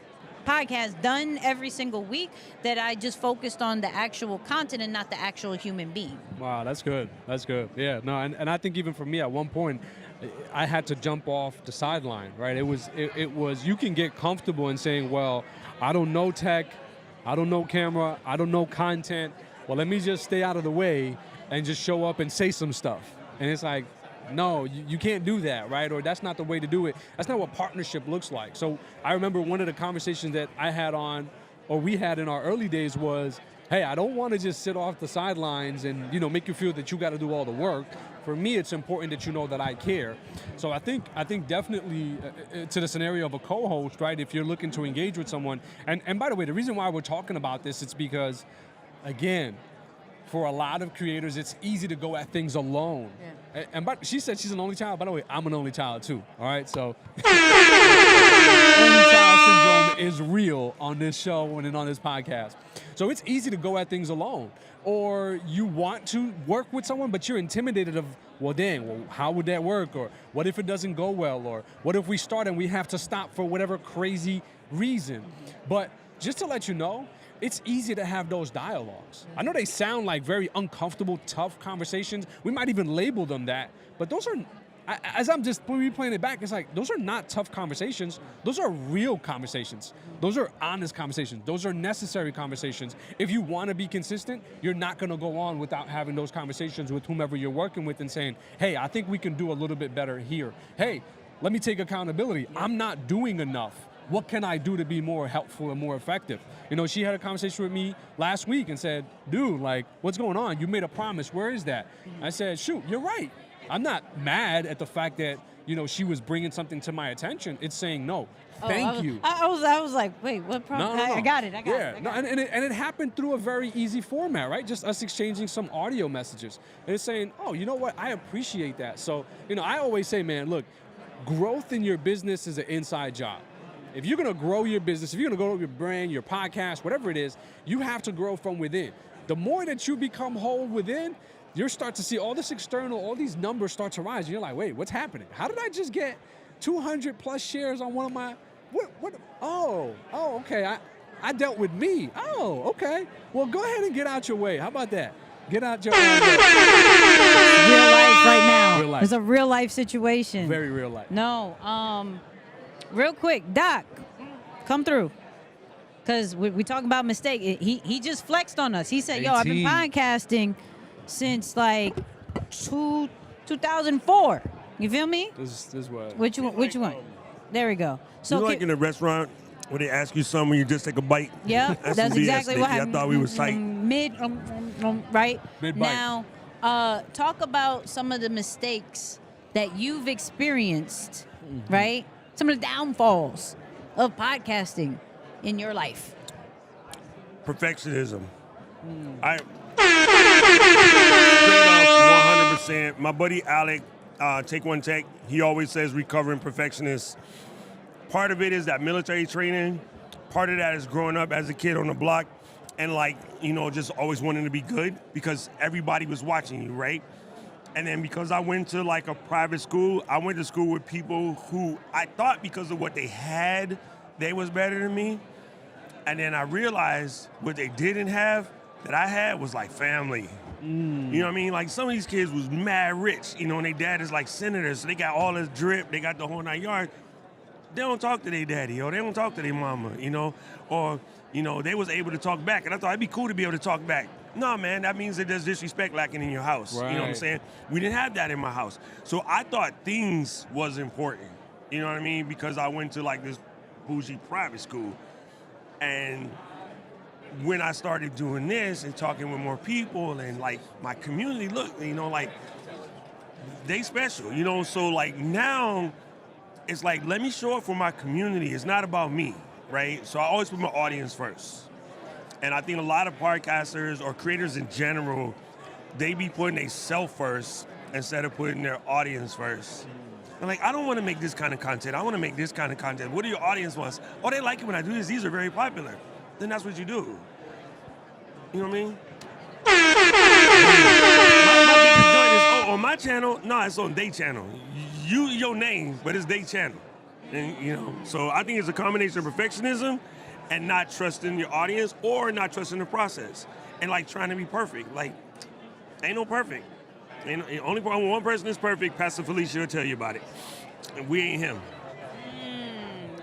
podcast done every single week that I just focused on the actual content and not the actual human being. Wow, that's good. That's good. Yeah, no, and I think even for me at one point, I had to jump off the sideline, right? It was you can get comfortable in saying, well, I don't know tech, I don't know camera, I don't know content. Well, let me just stay out of the way and just show up and say some stuff. And it's like, no, you can't do that, right? Or that's not the way to do it. That's not what partnership looks like. So I remember one of the conversations that I had we had in our early days was, hey, I don't want to just sit off the sidelines and, make you feel that you got to do all the work. For me, it's important that you know that I care. So I think definitely to the scenario of a co-host, right? If you're looking to engage with someone, and by the way, the reason why we're talking about this, it's because, again, for a lot of creators, it's easy to go at things alone. Yeah. But she said she's an only child. By the way, I'm an only child too. All right, so only child syndrome is real on this show and on this podcast. So it's easy to go at things alone, or you want to work with someone, but you're intimidated of, well, dang, well, how would that work? Or what if it doesn't go well? Or what if we start and we have to stop for whatever crazy reason? But just to let you know, it's easy to have those dialogues. I know they sound like very uncomfortable, tough conversations. We might even label them that, but those are, as I'm just replaying it back, it's like, those are not tough conversations. Those are real conversations. Those are honest conversations. Those are necessary conversations. If you want to be consistent, you're not going to go on without having those conversations with whomever you're working with and saying, hey, I think we can do a little bit better here. Hey, let me take accountability. I'm not doing enough. What can I do to be more helpful and more effective? She had a conversation with me last week and said, dude, like, what's going on? You made a promise. Where is that? I said, shoot, you're right. I'm not mad at the fact that, she was bringing something to my attention. It's saying, no, thank you. I was like, wait, what problem? No. I got it. And it happened through a very easy format, right? Just us exchanging some audio messages. And it's saying, oh, you know what? I appreciate that. So, I always say, man, look, growth in your business is an inside job. If you're going to grow your business, if you're going to grow your brand, your podcast, whatever it is, you have to grow from within. The more that you become whole within, you'll start to see all this external, all these numbers start to rise. And you're like, wait, what's happening? How did I just get 200 plus shares on one of my, what? Oh, okay. I dealt with me. Oh, okay. Well, go ahead and get out your way. How about that? Get out your way. Real life right now. Real life. It's a real life situation. Very real life. No, real quick, Doc, come through. Because we talk about mistake. He just flexed on us. He said, 18. Yo, I've been podcasting since like 2004. You feel me? This what? Which one? There we go. So like in a restaurant where they ask you something, you just take a bite. Yeah, that's exactly what happened. I thought we was tight. Right? Mid-bite. Now, talk about some of the mistakes that you've experienced, right? Some of the downfalls of podcasting in your life. Perfectionism. Straight up, 100%. My buddy Alec, Take One Tech, he always says recovering perfectionist. Part of it is that military training. Part of that is growing up as a kid on the block and just always wanting to be good because everybody was watching you, right? And then because I went to like a private school, I went to school with people who I thought because of what they had, they was better than me. And then I realized what they didn't have that I had was like family. You know what I mean? Like some of these kids was mad rich, and their dad is like senators, so they got all this drip, they got the whole 9 yards. They don't talk to their daddy, or they don't talk to their mama, or they was able to talk back. And I thought it'd be cool to be able to talk back. No, man, that means that there's disrespect lacking in your house. Right. You know what I'm saying? We didn't have that in my house. So I thought things was important. You know what I mean? Because I went to like this bougie private school. And when I started doing this and talking with more people and like my community, look, like they special, so like now it's like, let me show up for my community. It's not about me, right? So I always put my audience first. And I think a lot of podcasters or creators in general, they be putting their self first instead of putting their audience first. I'm like, I don't want to make this kind of content. I want to make this kind of content. What do your audience wants? Oh, they like it when I do this. These are very popular. Then that's what you do. You know what I mean? my biggest joint is, on my channel? No, it's on their channel. Your name, but it's their channel. And, so I think it's a combination of perfectionism and not trusting your audience or not trusting the process. And like trying to be perfect. Like, ain't no perfect. Only one person is perfect. Pastor Felicia will tell you about it. And we ain't him.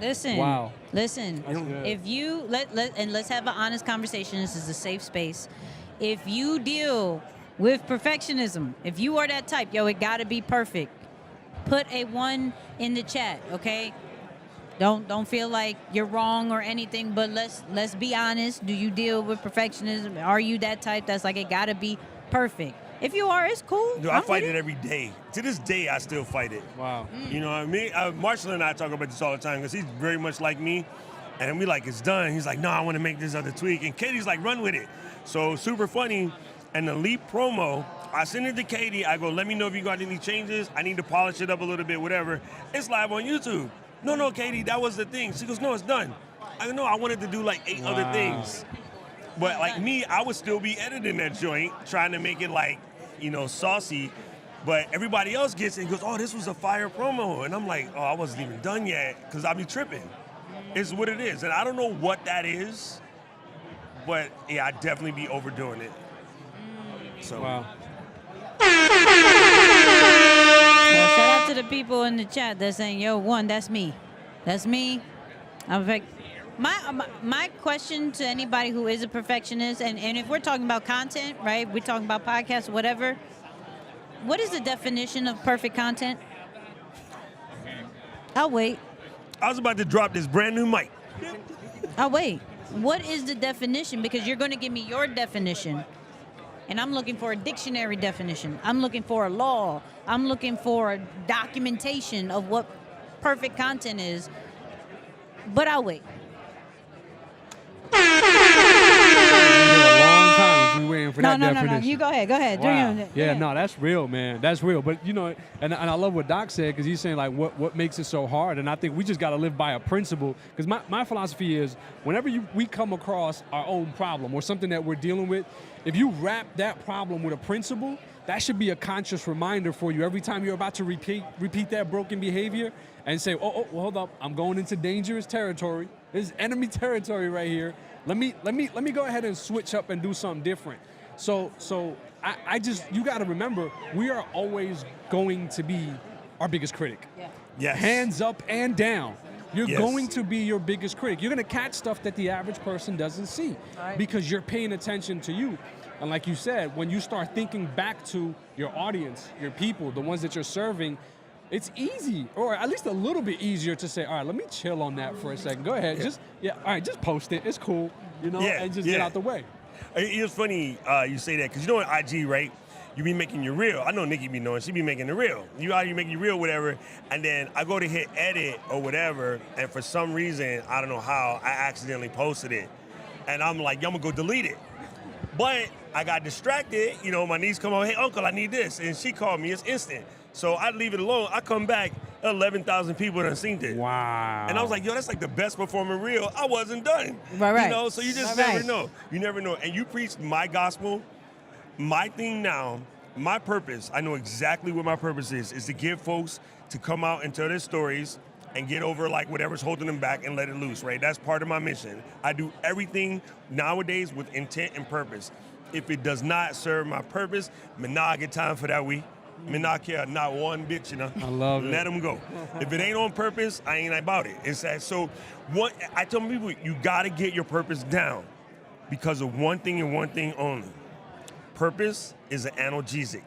Listen. Wow. Listen. If you let's have an honest conversation. This is a safe space. If you deal with perfectionism, if you are that type, it gotta be perfect. Put a 1 in the chat, okay? Don't feel like you're wrong or anything, but let's be honest. Do you deal with perfectionism? Are you that type that's like it gotta be perfect? If you are, it's cool. Dude, I fight it every day. To this day, I still fight it. Wow. You know what I mean? Marshall and I talk about this all the time because he's very much like me. And we like, it's done. He's like, no, I want to make this other tweak. And Katie's like, run with it. So super funny. And the Leap promo, I send it to Katie. I go, let me know if you got any changes. I need to polish it up a little bit, whatever. It's live on YouTube. No, Katie, that was the thing. She goes, no, it's done. I go, no, I wanted to do like 8 other things. But like me, I would still be editing that joint, trying to make it like, saucy. But everybody else gets it and goes, oh, this was a fire promo. And I'm like, oh, I wasn't even done yet because I be tripping. It's what it is. And I don't know what that is, but yeah, I definitely be overdoing it. So. Wow. Well, shout out to the people in the chat that's saying, yo, 1, that's me. That's me. I'm like, my question to anybody who is a perfectionist, and if we're talking about content, right? We're talking about podcasts, whatever. What is the definition of perfect content? I'll wait. I was about to drop this brand new mic. I'll wait. What is the definition? Because you're going to give me your definition. And I'm looking for a dictionary definition. I'm looking for a law. I'm looking for a documentation of what perfect content is. But I'll wait. A long time we waiting for that definition. No. You go ahead. Wow. No, that's real, man. That's real. But and I love what Doc said because he's saying like what makes it so hard. And I think we just got to live by a principle. Because my philosophy is whenever we come across our own problem or something that we're dealing with, if you wrap that problem with a principle, that should be a conscious reminder for you every time you're about to repeat that broken behavior and say, well, hold up, I'm going into dangerous territory. This is enemy territory right here. Let me go ahead and switch up and do something different. So you got to remember, we are always going to be our biggest critic. Yeah. Yes. Hands up and down. You're going to be your biggest critic. You're going to catch stuff that the average person doesn't see because you're paying attention to you. And like you said, when you start thinking back to your audience, your people, the ones that you're serving, it's easy, or at least a little bit easier to say, all right, let me chill on that for a second. Go ahead. Just post it. It's cool, and just get out the way. It's funny you say that because on IG, right? You be making your reel. I know Nicky be knowing. She be making the reel. You out here making your reel, whatever, and then I go to hit edit or whatever, and for some reason, I don't know how, I accidentally posted it. And I'm like, yo, I'm going to go delete it. But I got distracted. You know, my niece come over, hey, uncle, I need this. And she called me. It's instant. So I leave it alone. I come back, 11,000 people done seen it. Wow. And I was like, yo, that's like the best performing reel. I wasn't done. Right. You know, so you just never know. You never know. And you preach my gospel. My thing now, my purpose, I know exactly what my purpose is to get folks to come out and tell their stories and get over like whatever's holding them back and let it loose, right? That's part of my mission. I do everything nowadays with intent and purpose. If it does not serve my purpose, me not get time for that we. Me not care, not one bitch, you know. I love it. Let them go. If it ain't on purpose, I ain't about it. It's that. So I tell people, you gotta get your purpose down because of one thing and one thing only. Purpose is an analgesic.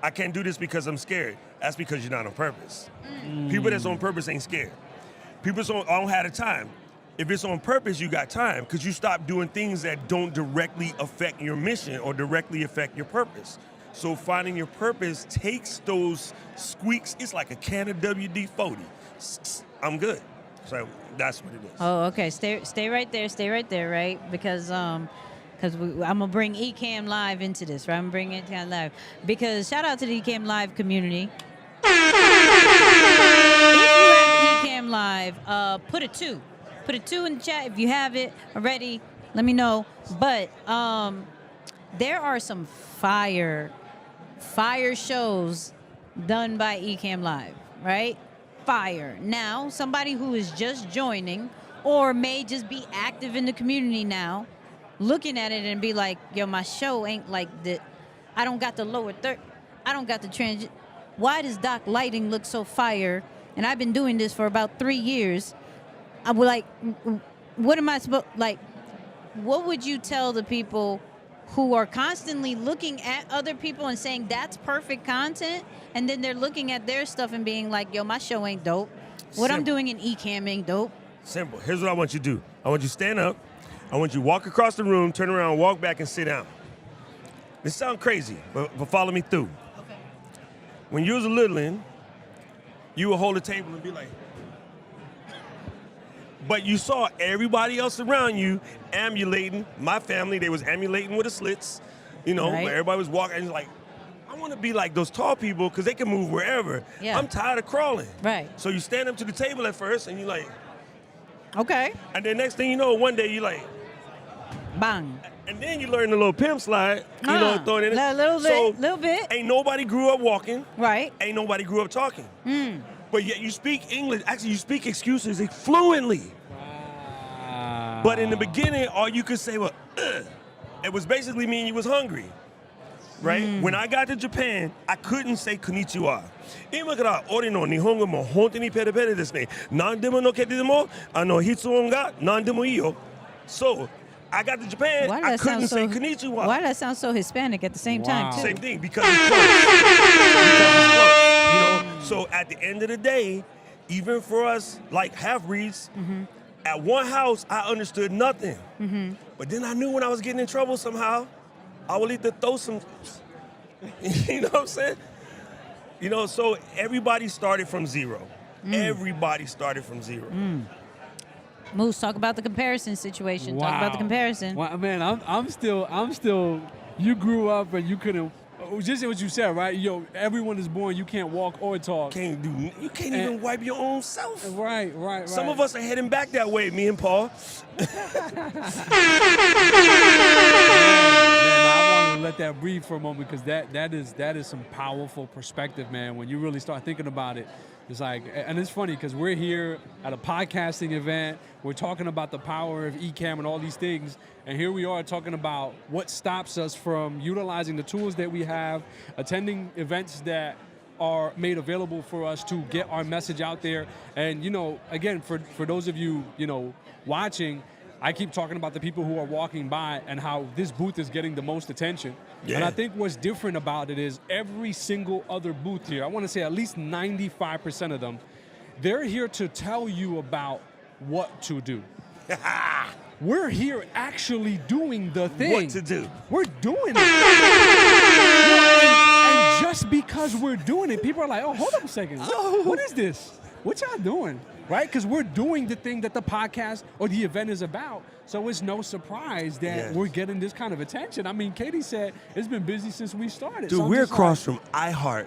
I can't do this because I'm scared. That's because you're not on purpose. People that's on purpose ain't scared. People don't have the time. If it's on purpose, you got time because you stop doing things that don't directly affect your mission or directly affect your purpose. So finding your purpose takes those squeaks. It's like a can of WD-40. I'm good. So that's what it is. Oh, okay. Stay right there. Stay right there, right? Because I'm gonna bring Ecamm Live into this, right? I'm bringing Ecamm Live because shout out to the Ecamm Live community. If you have Ecamm Live, put a 2. Put a 2 in the chat if you have it already. Let me know. But there are some fire shows done by Ecamm Live, right? Fire. Now, somebody who is just joining or may just be active in the community now, looking at it and be like, yo, my show ain't like that. I don't got the lower third. I don't got the transit. Why does Doc lighting look so fire? And I've been doing this for about 3 years. I would like, what am I supposed, like, what would you tell the people who are constantly looking at other people and saying that's perfect content, and then they're looking at their stuff and being like, yo, my show ain't dope. What I'm doing in Ecamm ain't dope. Simple. Here's what I want you to do. I want you to stand up. I want you to walk across the room, turn around, walk back, and sit down. This sounds crazy, but follow me through. Okay. When you was a littling, you would hold a table and be like, but you saw everybody else around you ambulating. My family, they was ambulating with the slits, you know, Right. where everybody was walking. And like, I want to be like those tall people because they can move wherever. Yeah. I'm tired of crawling. Right. So you stand up to the table at first and you're like, Okay. and then next thing you know, one day you like, Bang. and then you learn the little pimp slide, you know, throwing it in. Little bit. Ain't nobody grew up walking. Right. Ain't nobody grew up talking. But yet you speak English. Actually, you speak excuses fluently. Wow. But in the beginning, all you could say was, ugh. It was basically meaning you was hungry. Right? When I got to Japan, I couldn't say konnichiwa. 今から俺の日本語も本当にペラペラですね。何でものけても発音が何でもいいよ。So, I got to Japan, Why I does that couldn't say sound so? konnichiwa. Why does that sound so Hispanic at the same time Wow. too? Same thing, because it's close. Because it's close. You know, so at the end of the day, even for us like half-breeds, at one house I understood nothing. But then I knew when I was getting in trouble somehow, I would either throw some, you know what I'm saying? You know, so everybody started from zero. Everybody started from zero. Moose, talk about the comparison situation. Talk about the comparison. Wow, man, I'm still. You grew up and you couldn't. Just what you said, right? Yo, everyone is born. You can't walk or talk. You can't even wipe your own self. Right. Some of us are heading back that way, me and Paul. Man, I want to let that breathe for a moment because that is some powerful perspective, man. When you really start thinking about it, it's like, and it's funny because we're here at a podcasting event. We're talking about the power of Ecamm and all these things, and here we are talking about what stops us from utilizing the tools that we have, attending events that are made available for us to get our message out there. And you know, again, for those of you watching, I keep talking about the people who are walking by and how this booth is getting the most attention. Yeah. And I think what's different about it is every single other booth here, I want to say at least 95% of them, they're here to tell you about what to do. We're here actually doing the thing. What to do. We're doing it. And just because we're doing it, people are like, oh, hold up a second. What is this? what y'all doing? Right? Because we're doing the thing that the podcast or the event is about. So it's no surprise that we're getting this kind of attention. I mean, Katie said it's been busy since we started. Dude, so we're across from iHeart.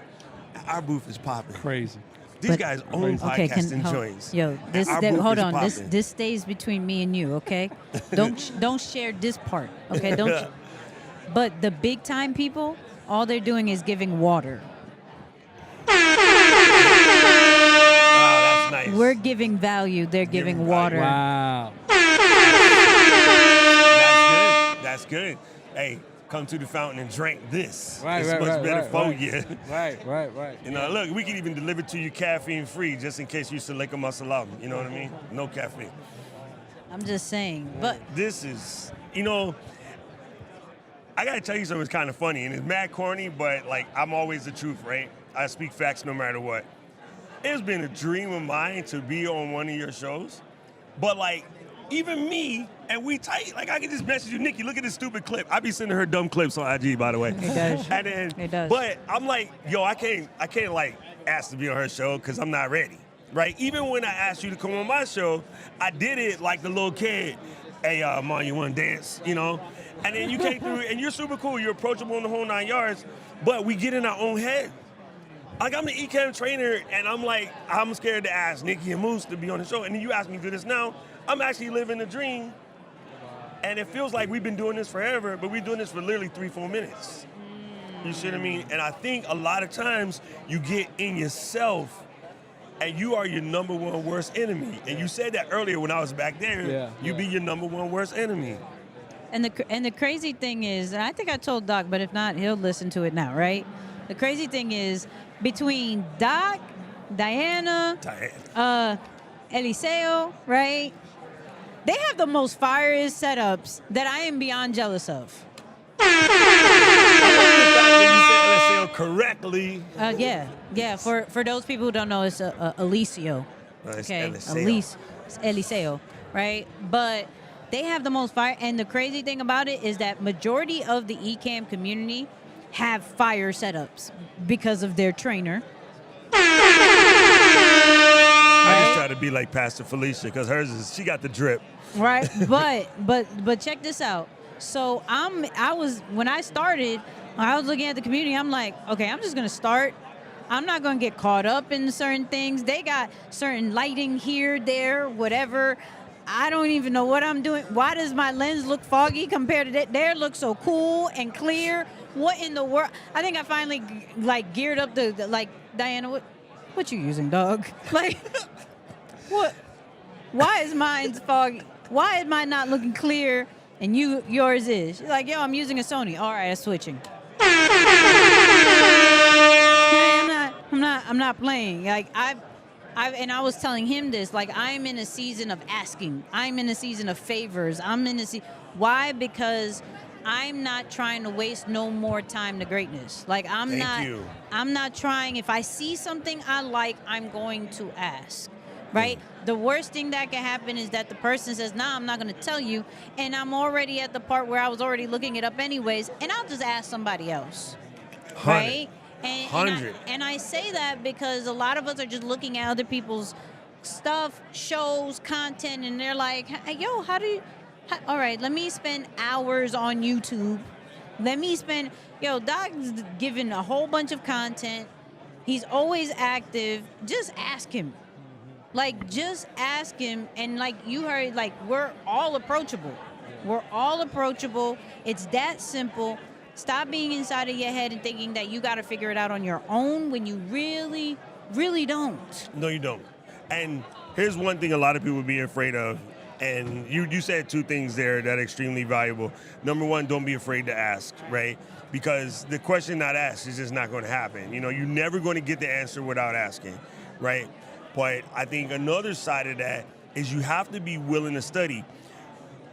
Our booth is popping. Crazy. These guys own podcasting joints. Yo, hold on. This stays between me and you, okay? Don't share this part, okay? Don't. But the big time people, all they're doing is giving water. Nice. We're giving value. They're giving water. Wow. That's good. Hey, come to the fountain and drink this. Right, it's much better for you. Right. You know, look, we can even deliver to you caffeine free just in case you select a muscle. You know what I mean? No caffeine. I'm just saying. But this is, you know, I got to tell you something that's kind of funny, and it's mad corny, but, like, I'm always the truth, right? I speak facts no matter what. It's been a dream of mine to be on one of your shows, but, like, even me, and we tight, like, I can just message you, Nicky, look at this stupid clip. I be sending her dumb clips on IG, by the way. It does. And then, it does. But I'm like, yo, I can't, like, ask to be on her show because I'm not ready, right? Even when I asked you to come on my show, I did it like the little kid. Hey, Mom, you want to dance, you know? And then you came through, and you're super cool. You're approachable in the whole 9 yards, but we get in our own head. Like, I'm the Ecamm trainer, and I'm like, I'm scared to ask Nicky and Moose to be on the show. And then you ask me to do this now. I'm actually living the dream. And it feels like we've been doing this forever, but we're doing this for literally 3-4 minutes. You see what I mean? And I think a lot of times you get in yourself, and you are your number one worst enemy. And you said that earlier when I was back there. You be your number one worst enemy. And the crazy thing is, and I think I told Doc, but if not, he'll listen to it now, right? The crazy thing is, between Doc, Diana, Eliseo, right? They have the most fierest setups that I am beyond jealous of. I love correctly. Yeah. For those people who don't know, it's Eliseo. Okay, Eliseo, right? But they have the most fire, and the crazy thing about it is that majority of the Ecamm community have fire setups because of their trainer. I just try to be like Pastor Felicia because hers is, she got the drip. Right, but check this out. So when I started, I was looking at the community. I'm like, okay, I'm just gonna start. I'm not gonna get caught up in certain things. They got certain lighting here, there, whatever. I don't even know what I'm doing. Why does my lens look foggy compared to that? Theirs look so cool and clear. What in the world? I think I finally like geared up the like, Diana, what you using, dog? Like, what? Why is mine foggy? Why is mine not looking clear and yours is? She's like, yo, I'm using a Sony. All right, I'm switching. I'm not playing. Like and I was telling him this, like, I'm in a season of asking. I'm in a season of favors. Why? Because I'm not trying to waste no more time to greatness. Like, I'm not trying. If I see something I like, I'm going to ask. Right? The worst thing that can happen is that the person says, nah, I'm not going to tell you. And I'm already at the part where I was already looking it up anyways. And I'll just ask somebody else. 100. Right? And I say that because a lot of us are just looking at other people's stuff, shows, content, and they're like, hey, yo, all right, let me spend hours on YouTube. Doc's giving a whole bunch of content. He's always active. Just ask him. Like, just ask him. And like you heard, like, we're all approachable. It's that simple. Stop being inside of your head and thinking that you got to figure it out on your own when you really, really don't. No, you don't. And here's one thing a lot of people be afraid of. And you said two things there that are extremely valuable. Number one, don't be afraid to ask, right? Because the question not asked is just not going to happen. You know, you're never going to get the answer without asking, right? But I think another side of that is you have to be willing to study.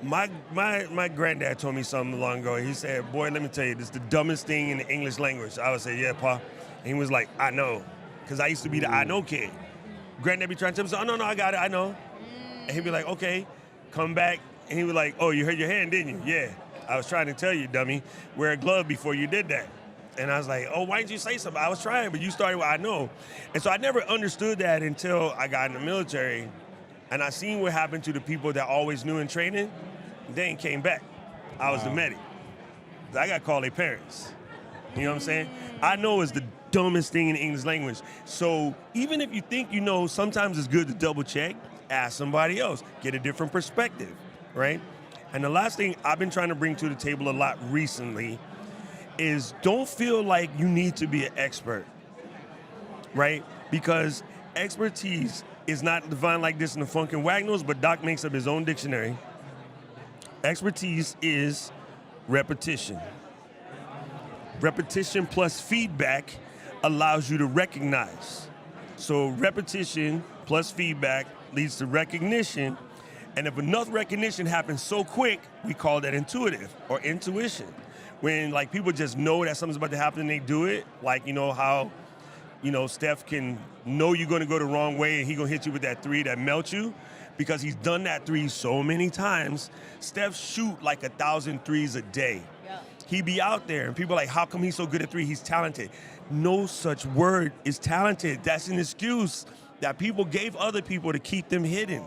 My granddad told me something long ago. He said, boy, let me tell you, this is the dumbest thing in the English language. I would say, yeah, Pa. And he was like, I know. Because I used to be the I know kid. Granddad be trying to tell me, oh, no, I got it, I know. And he'd be like, okay, come back. And he was like, oh, you hurt your hand, didn't you? Yeah. I was trying to tell you, dummy, wear a glove before you did that. And I was like, oh, why didn't you say something? I was trying, but you started with I know. And so I never understood that until I got in the military. And I seen what happened to the people that always knew in training. They ain't came back. I was the medic. I got to call their parents. You know what I'm saying? I know is the dumbest thing in the English language. So even if you think you know, sometimes it's good to double check, ask somebody else, get a different perspective, right? And the last thing I've been trying to bring to the table a lot recently is don't feel like you need to be an expert, right? Because expertise is not defined like this in the Funk and Wagnalls, but Doc makes up his own dictionary. Expertise is repetition. Repetition plus feedback allows you to recognize. So repetition plus feedback leads to recognition. And if enough recognition happens so quick, we call that intuitive or intuition. When like people just know that something's about to happen and they do it, like you know how, you know, Steph can know you're gonna go the wrong way and he gonna hit you with that three that melts you because he's done that three so many times. Steph shoot like 1,000 threes a day. Yeah. He be out there and people are like, how come he's so good at three? He's talented. No such word is talented. That's an excuse that people gave other people to keep them hidden.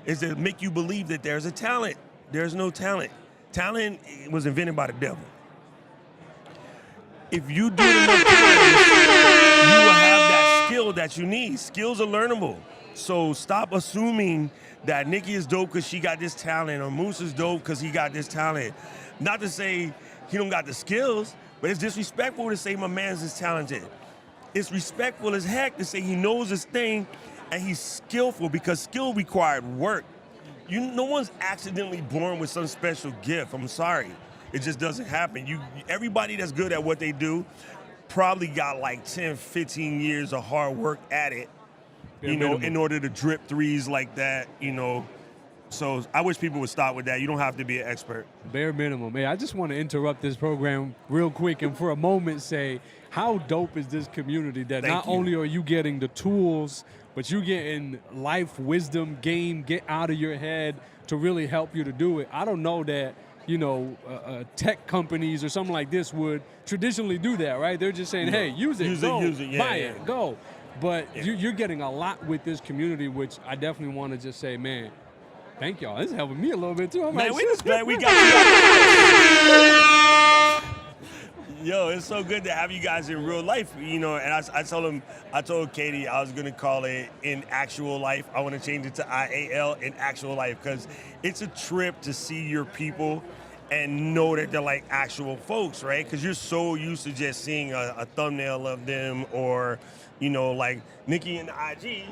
Is to make you believe that there's a talent. There's no talent. Talent was invented by the devil. If you do it enough times, you will have that skill that you need. Skills are learnable. So stop assuming that Nicky is dope because she got this talent or Moose is dope because he got this talent. Not to say he don't got the skills, but it's disrespectful to say my man's is talented. It's respectful as heck to say he knows his thing and he's skillful because skill required work. No one's accidentally born with some special gift. I'm sorry. It just doesn't happen. Everybody that's good at what they do probably got like 10, 15 years of hard work at it, you know, in order to drip threes like that, you know. So I wish people would start with that. You don't have to be an expert. Bare minimum. Hey, I just want to interrupt this program real quick and for a moment say, how dope is this community that not only are you getting the tools, but you're getting life wisdom, game, get out of your head to really help you to do it. I don't know that, you know, tech companies or something like this would traditionally do that, right? They're just saying, hey, use it, buy it, go. But you're getting a lot with this community, which I definitely want to just say, man, thank y'all. This is helping me a little bit, too. I'm man, like, we just glad we got Yo, it's so good to have you guys in real life, you know, and I told Katie I was going to call it in actual life. I want to change it to IAL, in actual life, because it's a trip to see your people and know that they're like actual folks, right? Because you're so used to just seeing a thumbnail of them or, you know, like Nicky in the IG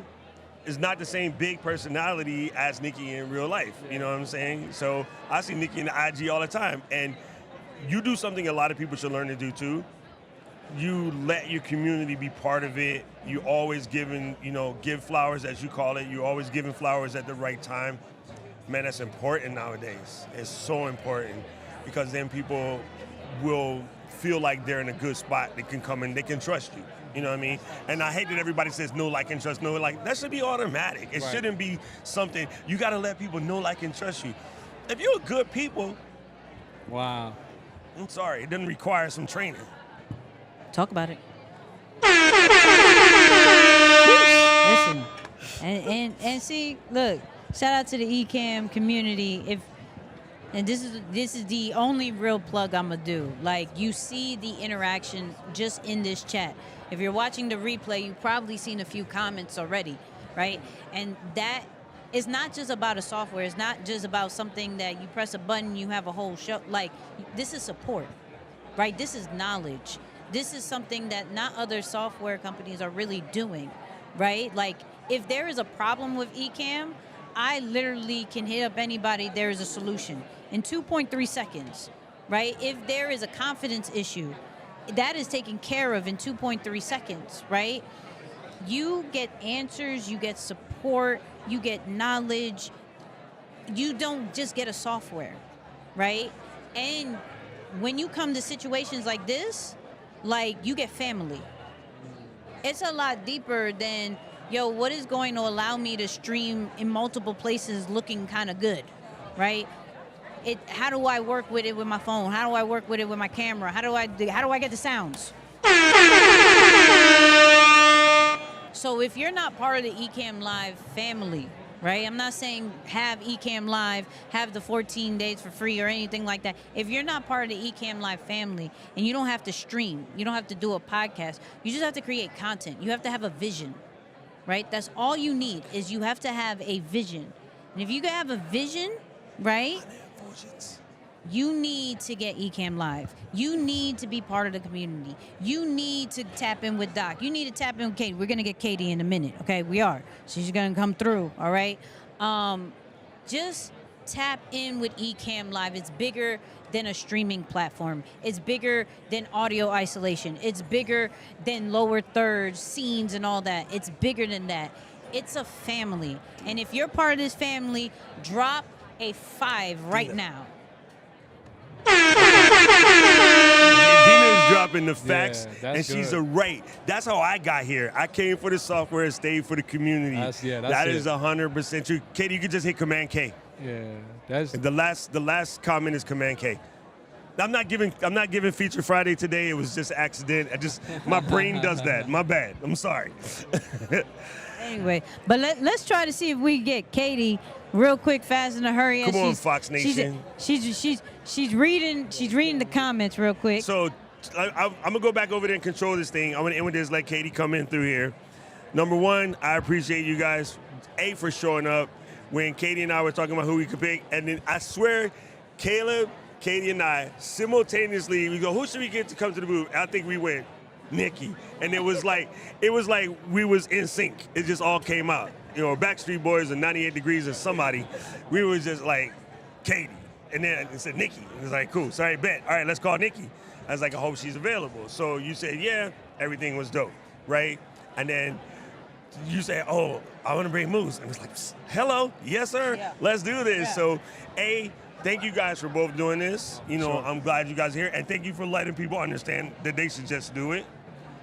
is not the same big personality as Nicky in real life, you know what I'm saying? So I see Nicky in the IG all the time, and you do something a lot of people should learn to do too. You let your community be part of it. You always giving, you know, give flowers as you call it. You always giving flowers at the right time. Man, that's important nowadays. It's so important because then people will feel like they're in a good spot. They can come in, they can trust you. You know what I mean? And I hate that everybody says no, like, and trust. No, like, that should be automatic. It shouldn't be something, you got to let people know, like, and trust you. If you're good people. Wow. I'm sorry, it doesn't require some training. Talk about it. Listen, and see, look, shout out to the Ecamm community. This is the only real plug I'm gonna do. Like, you see the interaction just in this chat. If you're watching the replay, you've probably seen a few comments already, right? And that is not just about a software. It's not just about something that you press a button, you have a whole show. Like, this is support, right? This is knowledge. This is something that not other software companies are really doing, right? Like, if there is a problem with Ecamm, I literally can hit up anybody, there is a solution in 2.3 seconds, right? If there is a confidence issue, that is taken care of in 2.3 seconds, right? You get answers, you get support, you get knowledge. You don't just get a software, right? And when you come to situations like this, like, you get family. It's a lot deeper than, yo, what is going to allow me to stream in multiple places looking kind of good, right? how do I work with it with my phone? How do I work with it with my camera? How do I get the sounds? So if you're not part of the Ecamm Live family, right? I'm not saying have Ecamm Live, have the 14 days for free or anything like that. If you're not part of the Ecamm Live family and you don't have to stream, you don't have to do a podcast, you just have to create content. You have to have a vision, right? That's all you need is you have to have a vision. And if you have a vision, right? You need to get Ecamm Live. You need to be part of the community. You need to tap in with Doc. You need to tap in with Katie. We're going to get Katie in a minute, okay? We are. She's going to come through, all right? Just tap in with Ecamm Live. It's bigger than a streaming platform. It's bigger than audio isolation. It's bigger than lower thirds, scenes, and all that. It's bigger than that. It's a family. And if you're part of this family, drop a 5 right now. Dina's dropping the facts, and she's right. That's how I got here. I came for the software and stayed for the community. That is 100% true. Katie, you can just hit Command K. Yeah, that's the last comment is Command K. I'm not giving Feature Friday today. It was just accident. My brain does that. My bad. I'm sorry. Anyway, but let's try to see if we get Katie real quick, fast, in a hurry. Come on, Fawkes Nation. She's reading the comments real quick. So I'm gonna go back over there and control this thing. I'm gonna end with this. Let Katie come in through here. Number one, I appreciate you guys for showing up when Katie and I were talking about who we could pick, and then I swear, Caleb, Katie, and I simultaneously we go, who should we get to come to the booth? I think we went Nicky, and it was like we was in sync. It just all came out. You know, Backstreet Boys and 98 Degrees and somebody, we were just like Katie, and then it said Nicky. It was like, cool, sorry, bet. All right, let's call Nicky. I was like, I hope she's available. So you said, yeah, everything was dope, right? And then you said, oh, I want to bring Moose. And I was like, hello, yes, sir, yeah. Let's do this. Yeah. So, thank you guys for both doing this. You know, sure. I'm glad you guys are here, and thank you for letting people understand that they should just do it.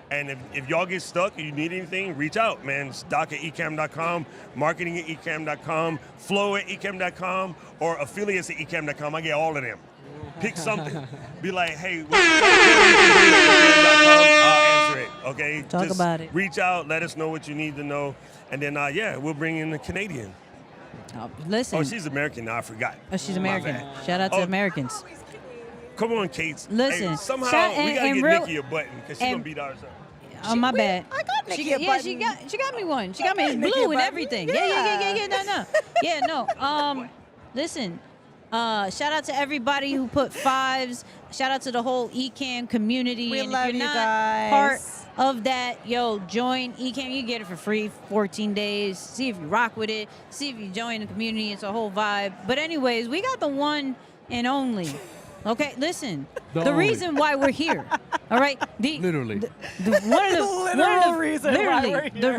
And if y'all get stuck or you need anything, reach out, man. It's doc@ecamm.com, marketing at ecamm.com, flow at ecamm.com, or affiliates at ecamm.com. I get all of them. Pick something. Be like, hey, what's I'll answer it, okay? Talk about it. Reach out, let us know what you need to know, and then, we'll bring in the Canadian. Listen. Oh, she's American now, I forgot. Oh, she's American. Shout out to Americans. Come on, Kate. Listen. Hey, somehow we gotta get Nicky a button because she's gonna beat ours up. Oh, my bad. I got Nicky a button. Yeah, she got me one. She got me in blue and everything. Yeah. No. Listen. Shout out to everybody who put 5s. Shout out to the whole Ecamm community. We and love if you're you not guys. part of that, join Ecamm. You get it for free, 14 days. See if you rock with it. See if you join the community. It's a whole vibe. But anyways, we got the one and only. Okay, listen. The reason why we're here, all right? Literally. The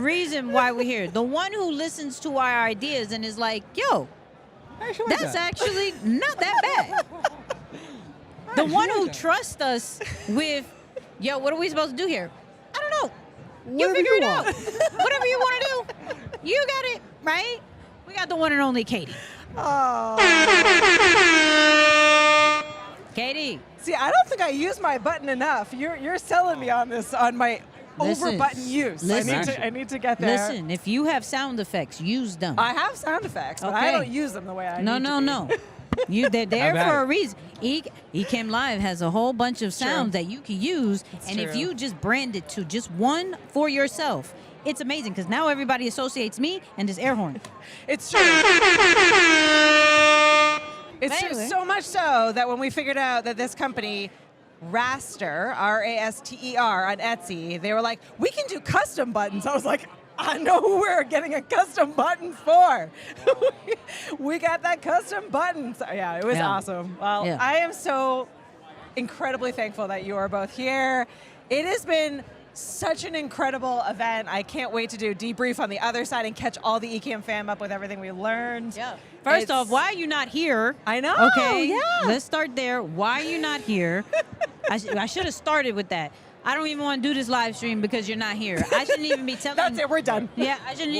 reason why we're here. The one who listens to our ideas and is like, yo, that's actually not that bad. The one who trusts us with, yo, what are we supposed to do here? I don't know. You figure it out. Whatever you want to do, you got it, right? We got the one and only Katie. Oh. Katie. See, I don't think I use my button enough. You're selling me on this, on my over button use. I need to get there. Listen, if you have sound effects, use them. I have sound effects, but I don't use them the way I need to. No. They're there for a reason. Ecamm Live has a whole bunch of sounds that you can use, and if you just brand it to just one for yourself, it's amazing because now everybody associates me and this air horn. It's true. It's true, so much so that when we figured out that this company, Raster, R-A-S-T-E-R, on Etsy, they were like, we can do custom buttons. I was like, I know who we're getting a custom button for. We got that custom button. So, it was awesome. Well, I am so incredibly thankful that you are both here. It has been such an incredible event. I can't wait to do debrief on the other side and catch all the Ecamm fam up with everything we learned. Yeah. First off, why are you not here? I know. Okay. Yeah. Let's start there. Why are you not here? I should have started with that. I don't even want to do this live stream because you're not here. I shouldn't even be telling. That's it. We're done. Yeah. I shouldn't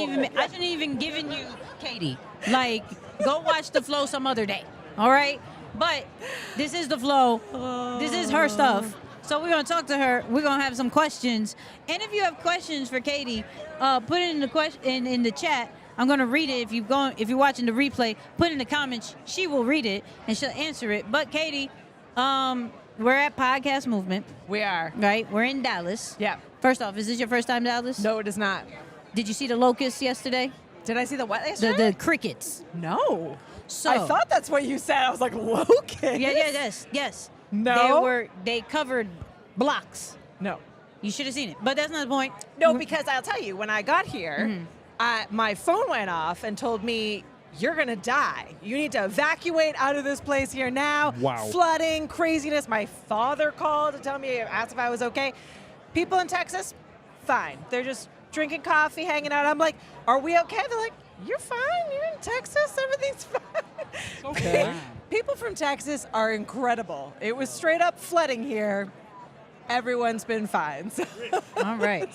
even given you Katie. Like, go watch the flow some other day. All right. But this is the flow. This is her stuff. So we're going to talk to her. We're going to have some questions. And if you have questions for Katie, put it in the chat. I'm going to read it. If you're watching the replay, put it in the comments. She will read it and she'll answer it. But Katie, we're at Podcast Movement. We are. Right? We're in Dallas. Yeah. First off, is this your first time in Dallas? No, it is not. Did you see the locusts yesterday? Did I see the what yesterday? The crickets. No. So I thought that's what you said. I was like, locusts? Yes. No. They covered blocks. No. You should have seen it. But that's not the point. No, because I'll tell you, when I got here, my phone went off and told me, you're going to die. You need to evacuate out of this place here now. Wow. Flooding, craziness. My father called to tell me, asked if I was okay. People in Texas, fine. They're just drinking coffee, hanging out. I'm like, are we okay? They're like, you're fine. You're in Texas. Everything's fine. Okay. People from Texas are incredible. It was straight up flooding here. Everyone's been fine. So. All right.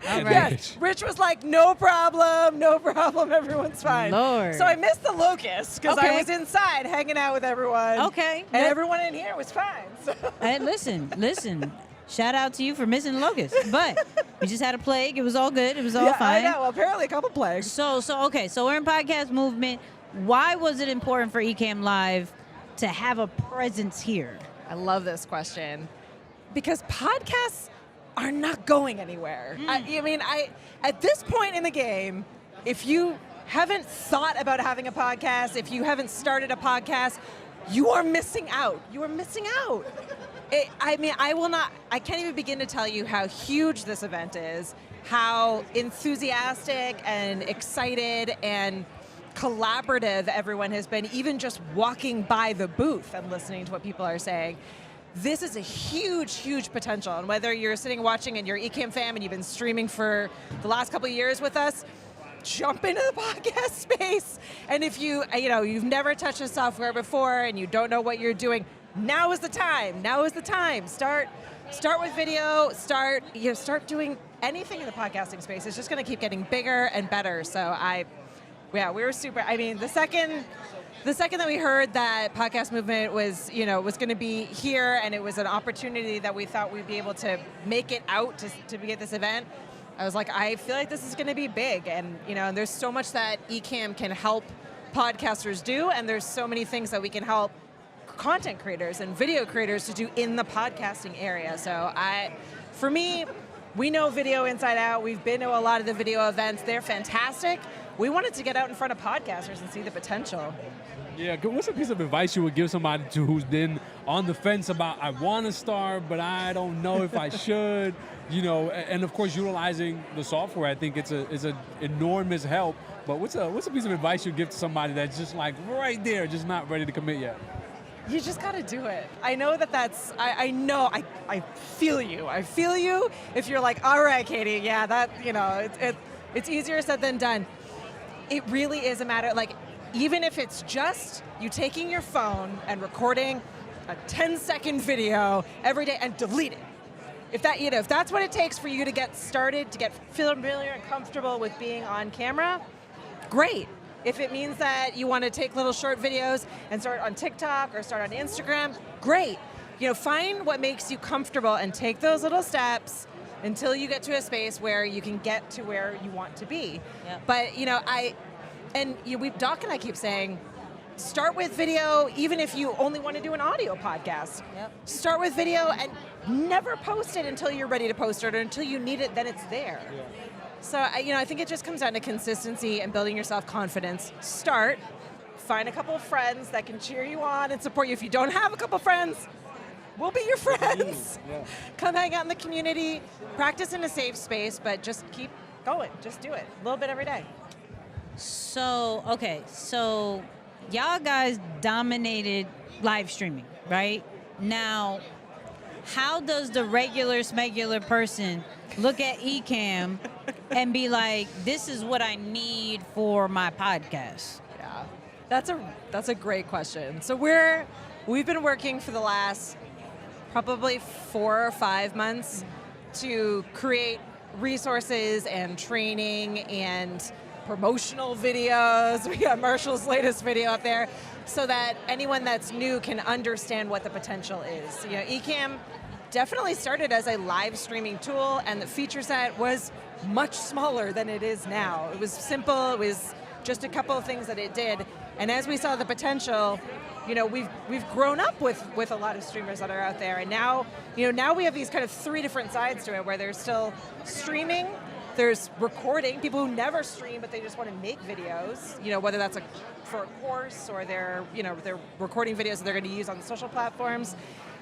All right. Yes, Rich was like, no problem, everyone's fine. Lord. So I missed the locusts because Okay. I was inside hanging out with everyone. Okay. And everyone in here was fine. So. Hey, listen. Shout out to you for missing the locusts. But we just had a plague. It was all good. It was all Yeah, fine. I know. Well, apparently a couple plagues. So we're in Podcast Movement. Why was it important for Ecamm Live to have a presence here? I love this question because podcasts are not going anywhere. I at this point in the game, if you haven't thought about having a podcast, if you haven't started a podcast, you are missing out. You are missing out. I can't even begin to tell you how huge this event is, how enthusiastic and excited and collaborative everyone has been, even just walking by the booth and listening to what people are saying. This is a huge, huge potential. And whether you're sitting watching and you're Ecamm fam and you've been streaming for the last couple of years with us, jump into the podcast space. And if you've never touched this software before and you don't know what you're doing, now is the time. Now is the time. Start with video. Start doing anything in the podcasting space. It's just going to keep getting bigger and better. So we were super. I mean, the second that we heard that Podcast Movement was going to be here and it was an opportunity that we thought we'd be able to make it out to be at this event, I was like, I feel like this is going to be big. And and there's so much that Ecamm can help podcasters do, and there's so many things that we can help content creators and video creators to do in the podcasting area. So for me, we know video inside out. We've been to a lot of the video events. They're fantastic. We wanted to get out in front of podcasters and see the potential. Yeah, what's a piece of advice you would give somebody who's been on the fence about, I want to start, but I don't know if I should, and of course utilizing the software, I think it's an enormous help. But what's a piece of advice you'd give to somebody that's just like right there, just not ready to commit yet? You just got to do it. I know that's, I know, I feel you. I feel you if you're like, all right, Katie, yeah, that, it's easier said than done. It really is a matter, even if it's just you taking your phone and recording a 10-second video every day and delete it. If that's what it takes for you to get started, to get familiar and comfortable with being on camera, great. If it means that you want to take little short videos and start on TikTok or start on Instagram, great. Find what makes you comfortable and take those little steps until you get to a space where you can get to where you want to be. Yep. But Doc and I keep saying, start with video, even if you only want to do an audio podcast. Yep. Start with video and never post it until you're ready to post it, or until you need it, then it's there. Yeah. So I think it just comes down to consistency and building your self-confidence. Start, find a couple of friends that can cheer you on and support you. If you don't have a couple of friends, we'll be your friends. Yeah. Come hang out in the community, practice in a safe space, but just keep going. Just do it a little bit every day. So y'all guys dominated live streaming, right? Now, how does the regular smegular person look at Ecamm and be like, this is what I need for my podcast? Yeah, that's a great question. So we've been working for the last probably 4 or 5 months to create resources and training and promotional videos. We got Marshall's latest video up there so that anyone that's new can understand what the potential is. You know, Ecamm definitely started as a live streaming tool, and the feature set was much smaller than it is now. It was simple, it was just a couple of things that it did, and as we saw the potential, you know, we've grown up with a lot of streamers that are out there, and now, you know, now we have these kind of three different sides to it, where there's still streaming, there's recording, people who never stream but they just want to make videos, you know, whether that's for a course or they're recording videos that they're going to use on the social platforms.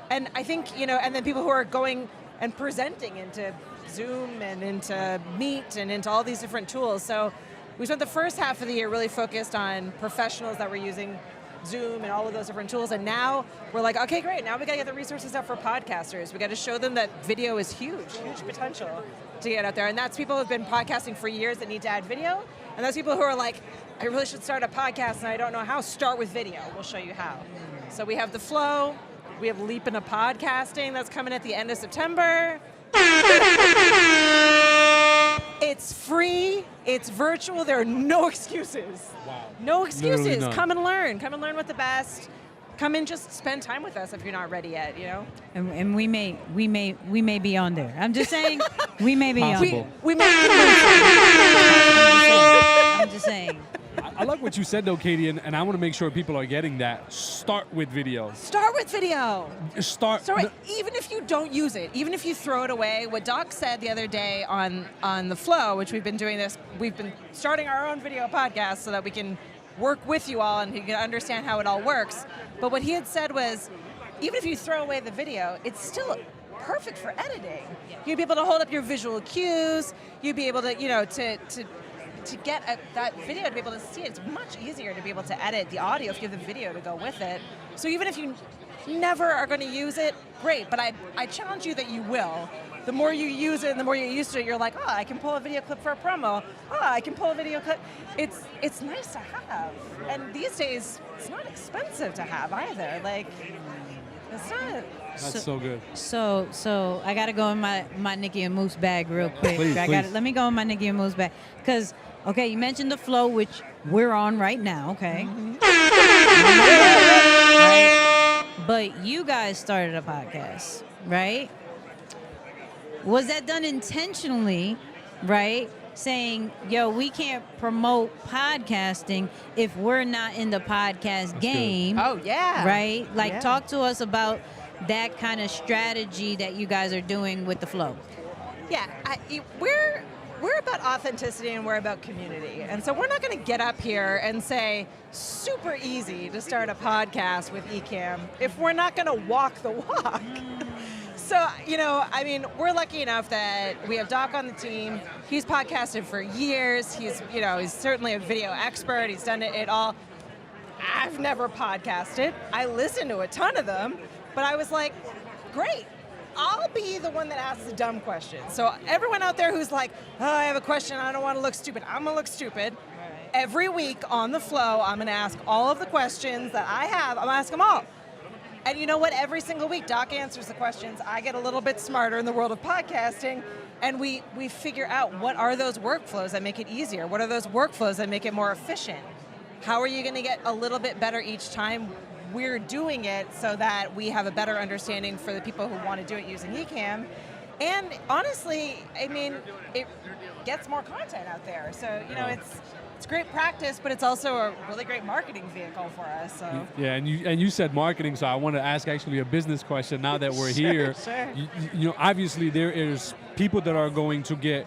And I think, you know, and then people who are going and presenting into Zoom and into Meet and into all these different tools. So we spent the first half of the year really focused on professionals that were using Zoom and all of those different tools, and now we're like, okay, great, now we got to get the resources out for podcasters. We got to show them that video is huge potential to get out there, and that's people who've been podcasting for years that need to add video, and those people who are like, I really should start a podcast and I don't know how. Start with video. We'll show you how. So we have the Flow, we have Leap into Podcasting that's coming at the end of September. It's free, it's virtual, there are no excuses. Wow. No excuses. None. Come and learn. Come and learn with the best. Come and just spend time with us if you're not ready yet, you know? And we may be on there. I'm just saying, we may be on there. We may I'm just saying. I like what you said, though, Katie, and I want to make sure people are getting that. Start with video. Start with video. Start even if you don't use it, even if you throw it away. What Doc said the other day on the Flow, which we've been doing this, we've been starting our own video podcast so that we can work with you all and you can understand how it all works. But what he had said was, even if you throw away the video, it's still perfect for editing. You'd be able to hold up your visual cues. You'd be able to, you know, to get that video, to be able to see it. It's much easier to be able to edit the audio if you have the video to go with it. So even if you never are going to use it, great, but I challenge you that you will. The more you use it and the more you're used to it, you're like, oh, I can pull a video clip for a promo. Oh, I can pull a video clip. It's nice to have. And these days, it's not expensive to have either. Like, it's not. That's so good. So I got to go in my Nicky and Moose bag real quick. Please. Let me go in my Nicky and Moose bag. Because, okay, you mentioned the Flow, which we're on right now, okay? Mm-hmm. Right? But you guys started a podcast, right? Was that done intentionally, right? Saying, yo, we can't promote podcasting if we're not in the podcast game. Good. Oh, yeah. Right? Like, Yeah. Talk to us about that kind of strategy that you guys are doing with the Flow. Yeah, we're about authenticity and we're about community. And so we're not going to get up here and say, super easy to start a podcast with Ecamm if we're not going to walk the walk. So, you know, I mean, we're lucky enough that we have Doc on the team. He's podcasted for years. He's certainly a video expert. He's done it all. I've never podcasted. I listen to a ton of them, but I was like, great. I'll be the one that asks the dumb questions. So everyone out there who's like, oh, I have a question, I don't want to look stupid. I'm going to look stupid. Right. Every week on the Flow, I'm going to ask all of the questions that I have. I'm going to ask them all. And you know what? Every single week, Doc answers the questions. I get a little bit smarter in the world of podcasting, and we figure out what are those workflows that make it easier? What are those workflows that make it more efficient? How are you going to get a little bit better each time we're doing it so that we have a better understanding for the people who want to do it using Ecamm? And honestly, I mean, it gets more content out there. So, you know, it's great practice, but it's also a really great marketing vehicle for us. So. Yeah, and you said marketing, so I want to ask actually a business question now that we're here. Sure. You know, obviously there is people that are going to get,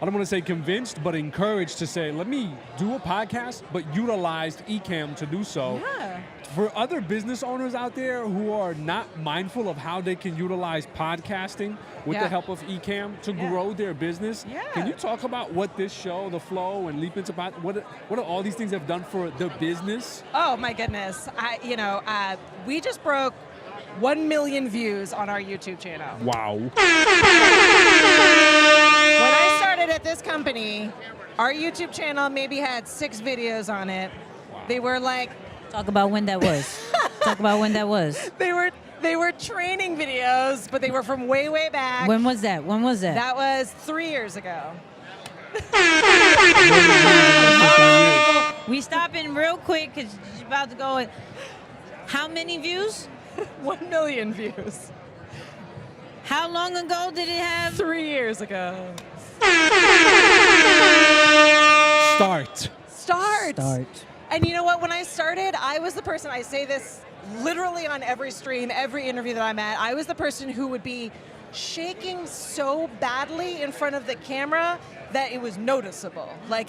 I don't want to say convinced, but encouraged to say, let me do a podcast, but utilize Ecamm to do so. Yeah. For other business owners out there who are not mindful of how they can utilize podcasting with the help of Ecamm to grow their business, can you talk about what this show, The Flow, and Leap into Podcast, what all these things have done for the business? Oh my goodness! We just broke 1 million views on our YouTube channel. Wow. When I started at this company, our YouTube channel maybe had 6 videos on it. Wow. They were like, Talk about when that was. Talk about when that was. They were training videos, but they were from way, way back. When was that? That was 3 years ago. We stopping real quick because she's about to go. How many views? 1 million views. How long ago did it have? 3 years ago. Start. And you know what? When I started, I was the person, I say this literally on every stream, every interview that I'm at, I was the person who would be shaking so badly in front of the camera that it was noticeable. Like,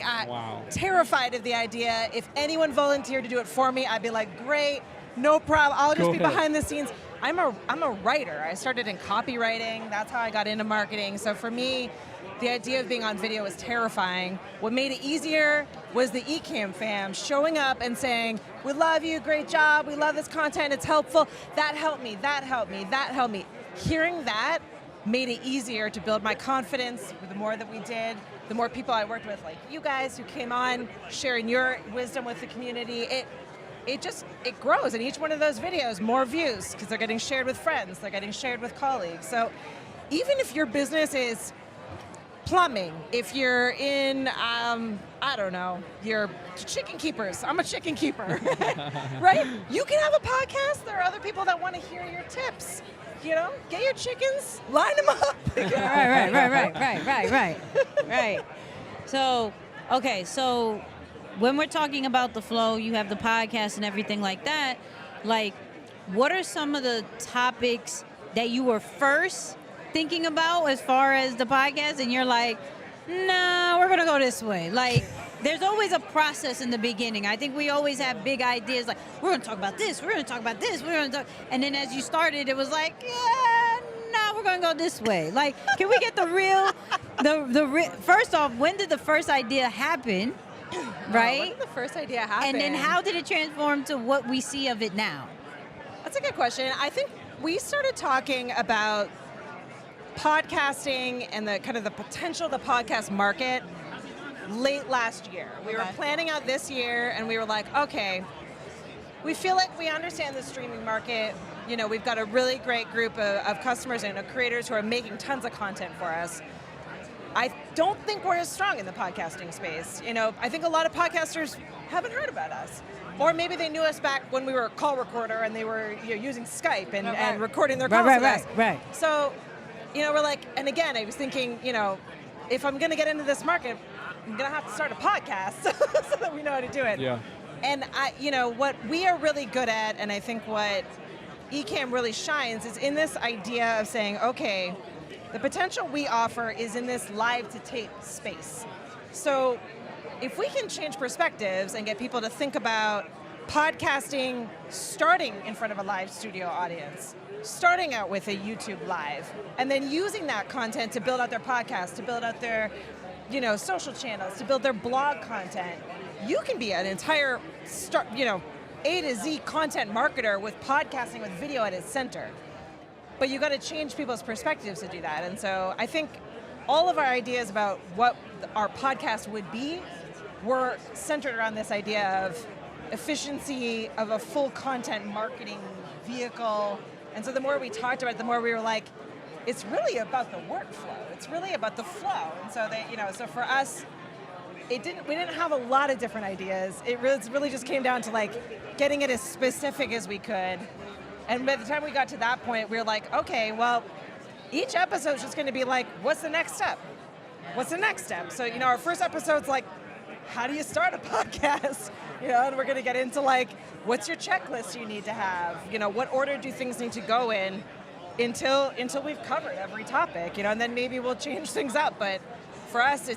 terrified of the idea. If anyone volunteered to do it for me, I'd be like, great, no problem. I'll just be behind the scenes. I'm a writer. I started in copywriting. That's how I got into marketing. So for me, the idea of being on video was terrifying. What made it easier was the Ecamm fam showing up and saying, we love you, great job, we love this content, it's helpful. That helped me, that helped me, that helped me. Hearing that made it easier to build my confidence. The more that we did, the more people I worked with, like you guys who came on, sharing your wisdom with the community, it grows. In each one of those videos, more views, because they're getting shared with friends, they're getting shared with colleagues. So even if your business is plumbing, if you're in, I don't know, you're chicken keepers. I'm a chicken keeper, right? You can have a podcast. There are other people that want to hear your tips. You know, get your chickens, line them up. Right. So, okay, so when we're talking about the flow, you have the podcast and everything like that. Like, what are some of the topics that you were first thinking about as far as the podcast, and you're like, no, we're gonna go this way? Like, there's always a process in the beginning. I think we always have big ideas, like, we're gonna talk about this, we're gonna talk about this, we're gonna talk, and then as you started, it was like, yeah, no, we're gonna go this way. Like, can we get the real, first off, when did the first idea happen, right? When did the first idea happen? And then how did it transform to what we see of it now? That's a good question. I think we started talking about podcasting and the kind of the potential of the podcast market late last year. We were planning out this year, and we were like, okay, we feel like we understand the streaming market. You know, we've got a really great group of customers and creators who are making tons of content for us. I don't think we're as strong in the podcasting space. You know, I think a lot of podcasters haven't heard about us. Or maybe they knew us back when we were a call recorder and they were using Skype and recording their calls with us. Right. So, you know, we're like, and again, I was thinking, you know, if I'm going to get into this market, I'm going to have to start a podcast so that we know how to do it. Yeah. And, you know, what we are really good at, and I think what Ecamm really shines, is in this idea of saying, okay, the potential we offer is in this live-to-tape space. So if we can change perspectives and get people to think about podcasting starting in front of a live studio audience, starting out with a YouTube Live, and then using that content to build out their podcast, to build out their, you know, social channels, to build their blog content, you can be an entire, A to Z content marketer with podcasting with video at its center. But you got to change people's perspectives to do that. And so I think all of our ideas about what our podcast would be were centered around this idea of efficiency of a full content marketing vehicle. And so the more we talked about it, the more we were like, it's really about the workflow. It's really about the flow. And so that, you know, so for us, we didn't have a lot of different ideas. It really just came down to like getting it as specific as we could. And by the time we got to that point, we were like, okay, well, each episode is just going to be like, what's the next step? What's the next step? So, you know, our first episode's like, how do you start a podcast? You know, and we're going to get into like, what's your checklist you need to have? You know, what order do things need to go in until we've covered every topic? You know, and then maybe we'll change things up. But for us,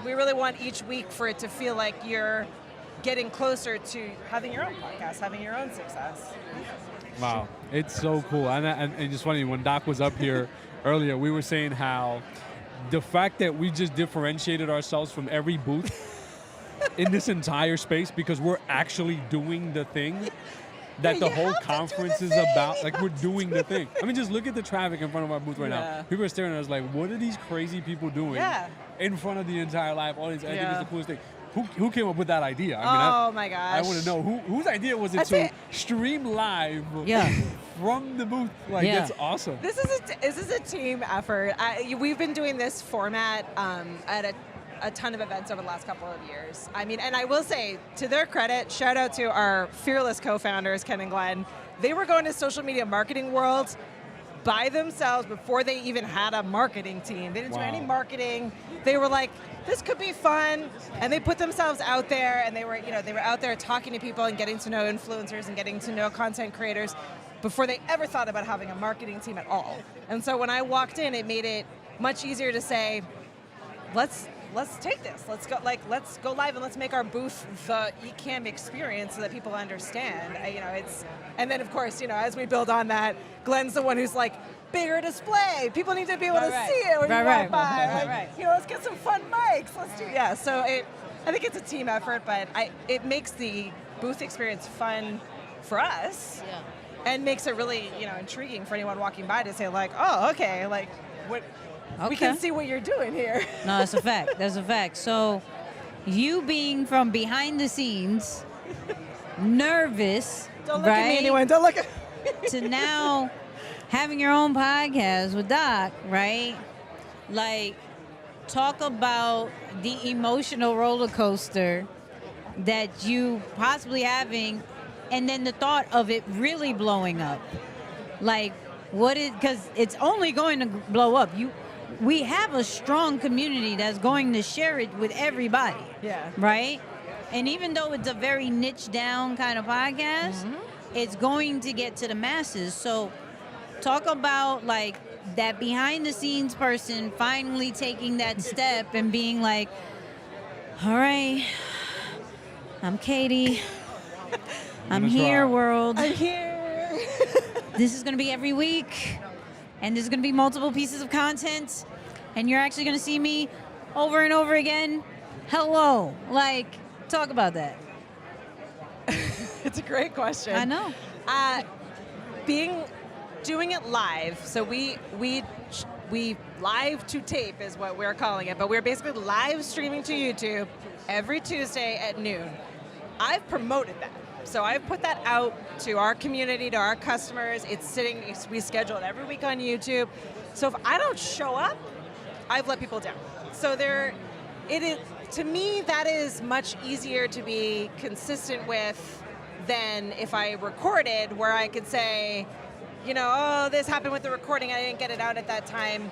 we really want each week for it to feel like you're getting closer to having your own podcast, having your own success. Wow, it's so cool. And it's funny, when Doc was up here earlier, we were saying how the fact that we just differentiated ourselves from every booth in this entire space because we're actually doing the thing that the whole conference is about. Like, we're doing the thing. I mean, just look at the traffic in front of our booth right now. People are staring at us like, what are these crazy people doing in front of the entire live audience? I think it's the coolest thing. Who came up with that idea? I mean, my gosh. I want to know whose idea was it to stream live from the booth? Like, that's awesome. This is a team effort. We've been doing this format at a ton of events over the last couple of years. I mean, and I will say, to their credit, shout out to our fearless co-founders, Ken and Glenn. They were going to social media marketing world by themselves before they even had a marketing team. They didn't do any marketing. They were like, this could be fun, and they put themselves out there, and they were out there talking to people and getting to know influencers and getting to know content creators before they ever thought about having a marketing team at all. And so when I walked in, it made it much easier to say, let's take this. Let's go live and let's make our booth the Ecamm experience so that people understand. And then of course, as we build on that, Glenn's the one who's like, bigger display. People need to be able to see it when you walk by. Let's get some fun mics. So I think it's a team effort, but it makes the booth experience fun for us. Yeah. And makes it really, intriguing for anyone walking by to say like, oh, okay, like what. Okay. We can see what you're doing here. No, that's a fact. That's a fact. So, you being from behind the scenes, nervous, don't look at me, anyone. Don't look at me. To now having your own podcast with Doc, right? Like, talk about the emotional roller coaster that you possibly having, and then the thought of it really blowing up. Like, because it's only going to blow up. We have a strong community that's going to share it with everybody. Yeah. Right? And even though it's a very niche down kind of podcast, it's going to get to the masses. So talk about like that behind the scenes person finally taking that step and being like, all right, I'm Katie. I'm here, world. I'm here. This is going to be every week. And there's going to be multiple pieces of content, and you're actually going to see me over and over again. Hello. Like, talk about that. It's a great question. I know. Doing it live, so we live to tape is what we're calling it, but we're basically live streaming to YouTube every Tuesday at noon. I've promoted that. So I've put that out to our community, to our customers. We schedule it every week on YouTube. So if I don't show up, I've let people down. So to me, that is much easier to be consistent with than if I recorded, where I could say, oh, this happened with the recording, I didn't get it out at that time.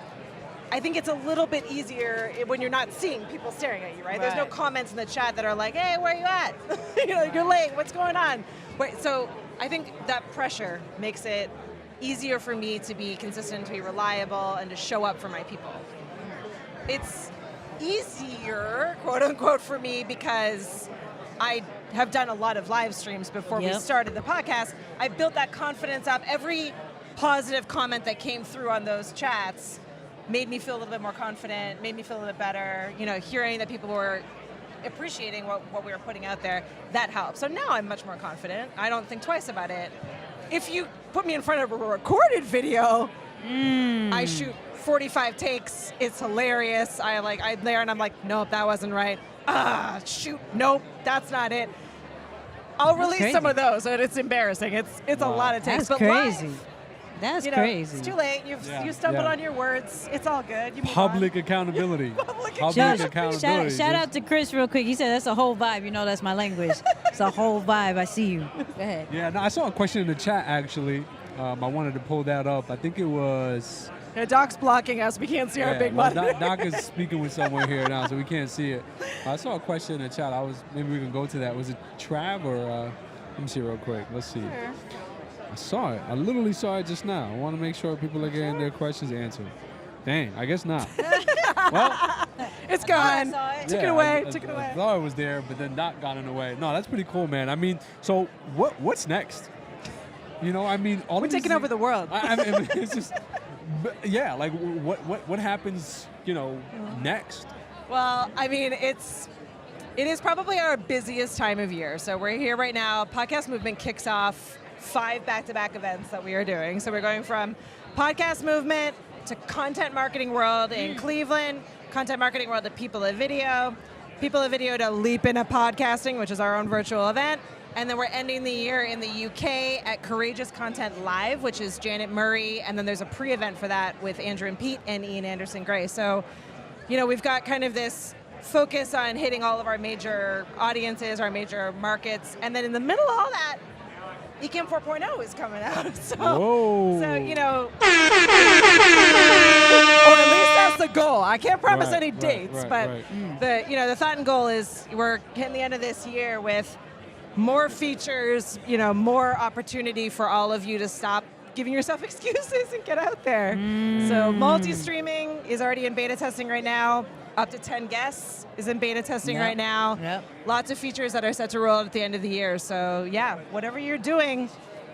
I think it's a little bit easier when you're not seeing people staring at you, right? There's no comments in the chat that are like, hey, where are you at? You're late, what's going on? So I think that pressure makes it easier for me to be consistent, to be reliable, and to show up for my people. It's easier, quote unquote, for me because I have done a lot of live streams before we started the podcast. I built that confidence up. Every positive comment that came through on those chats made me feel a little bit more confident, made me feel a little bit better. Hearing that people were appreciating what we were putting out there, that helped. So now I'm much more confident. I don't think twice about it. If you put me in front of a recorded video, I shoot 45 takes. It's hilarious. I'm there and I'm like, nope, that wasn't right. Shoot, nope, that's not it. I'll release some of those, and it's embarrassing. It's a lot of takes. That's crazy. That's crazy. It's too late. You stumbled on your words. It's all good. You Public accountability. Shout out to Chris real quick. He said that's a whole vibe. That's my language. It's a whole vibe. I see you. Go ahead. Yeah, no, I saw a question in the chat, actually. I wanted to pull that up. I think it was... Yeah, Doc's blocking us. We can't see our big one. Doc is speaking with someone here now, so we can't see it. I saw a question in the chat. Maybe we can go to that. Was it Trav or... let me see real quick. Let's see. Sure. I saw it. I literally saw it just now. I want to make sure people are getting their questions answered. Dang, I guess not. Well, it's gone. Took it away. I thought it was there, but then Doc got in the way. No, that's pretty cool, man. I mean, so what's next? We're taking over the world. I mean, it's just, like what happens, next? Well, I mean, it is probably our busiest time of year. So we're here right now. Podcast Movement kicks off 5 back-to-back events that we are doing. So we're going from Podcast Movement to Content Marketing World in Cleveland, Content Marketing World to People of Video to Leap Into Podcasting, which is our own virtual event. And then we're ending the year in the UK at Courageous Content Live, which is Janet Murray. And then there's a pre-event for that with Andrew and Pete and Ian Anderson Gray. So, we've got kind of this focus on hitting all of our major audiences, our major markets, and then in the middle of all that, Ecamm 4.0 is coming out. So, Whoa. so you know, or at least that's the goal. I can't promise any dates, but the thought and goal is we're hitting the end of this year with more features, more opportunity for all of you to stop giving yourself excuses and get out there. So multi-streaming is already in beta testing right now. Up to 10 guests is in beta testing right now. Yep. Lots of features that are set to roll out at the end of the year. So yeah, whatever you're doing,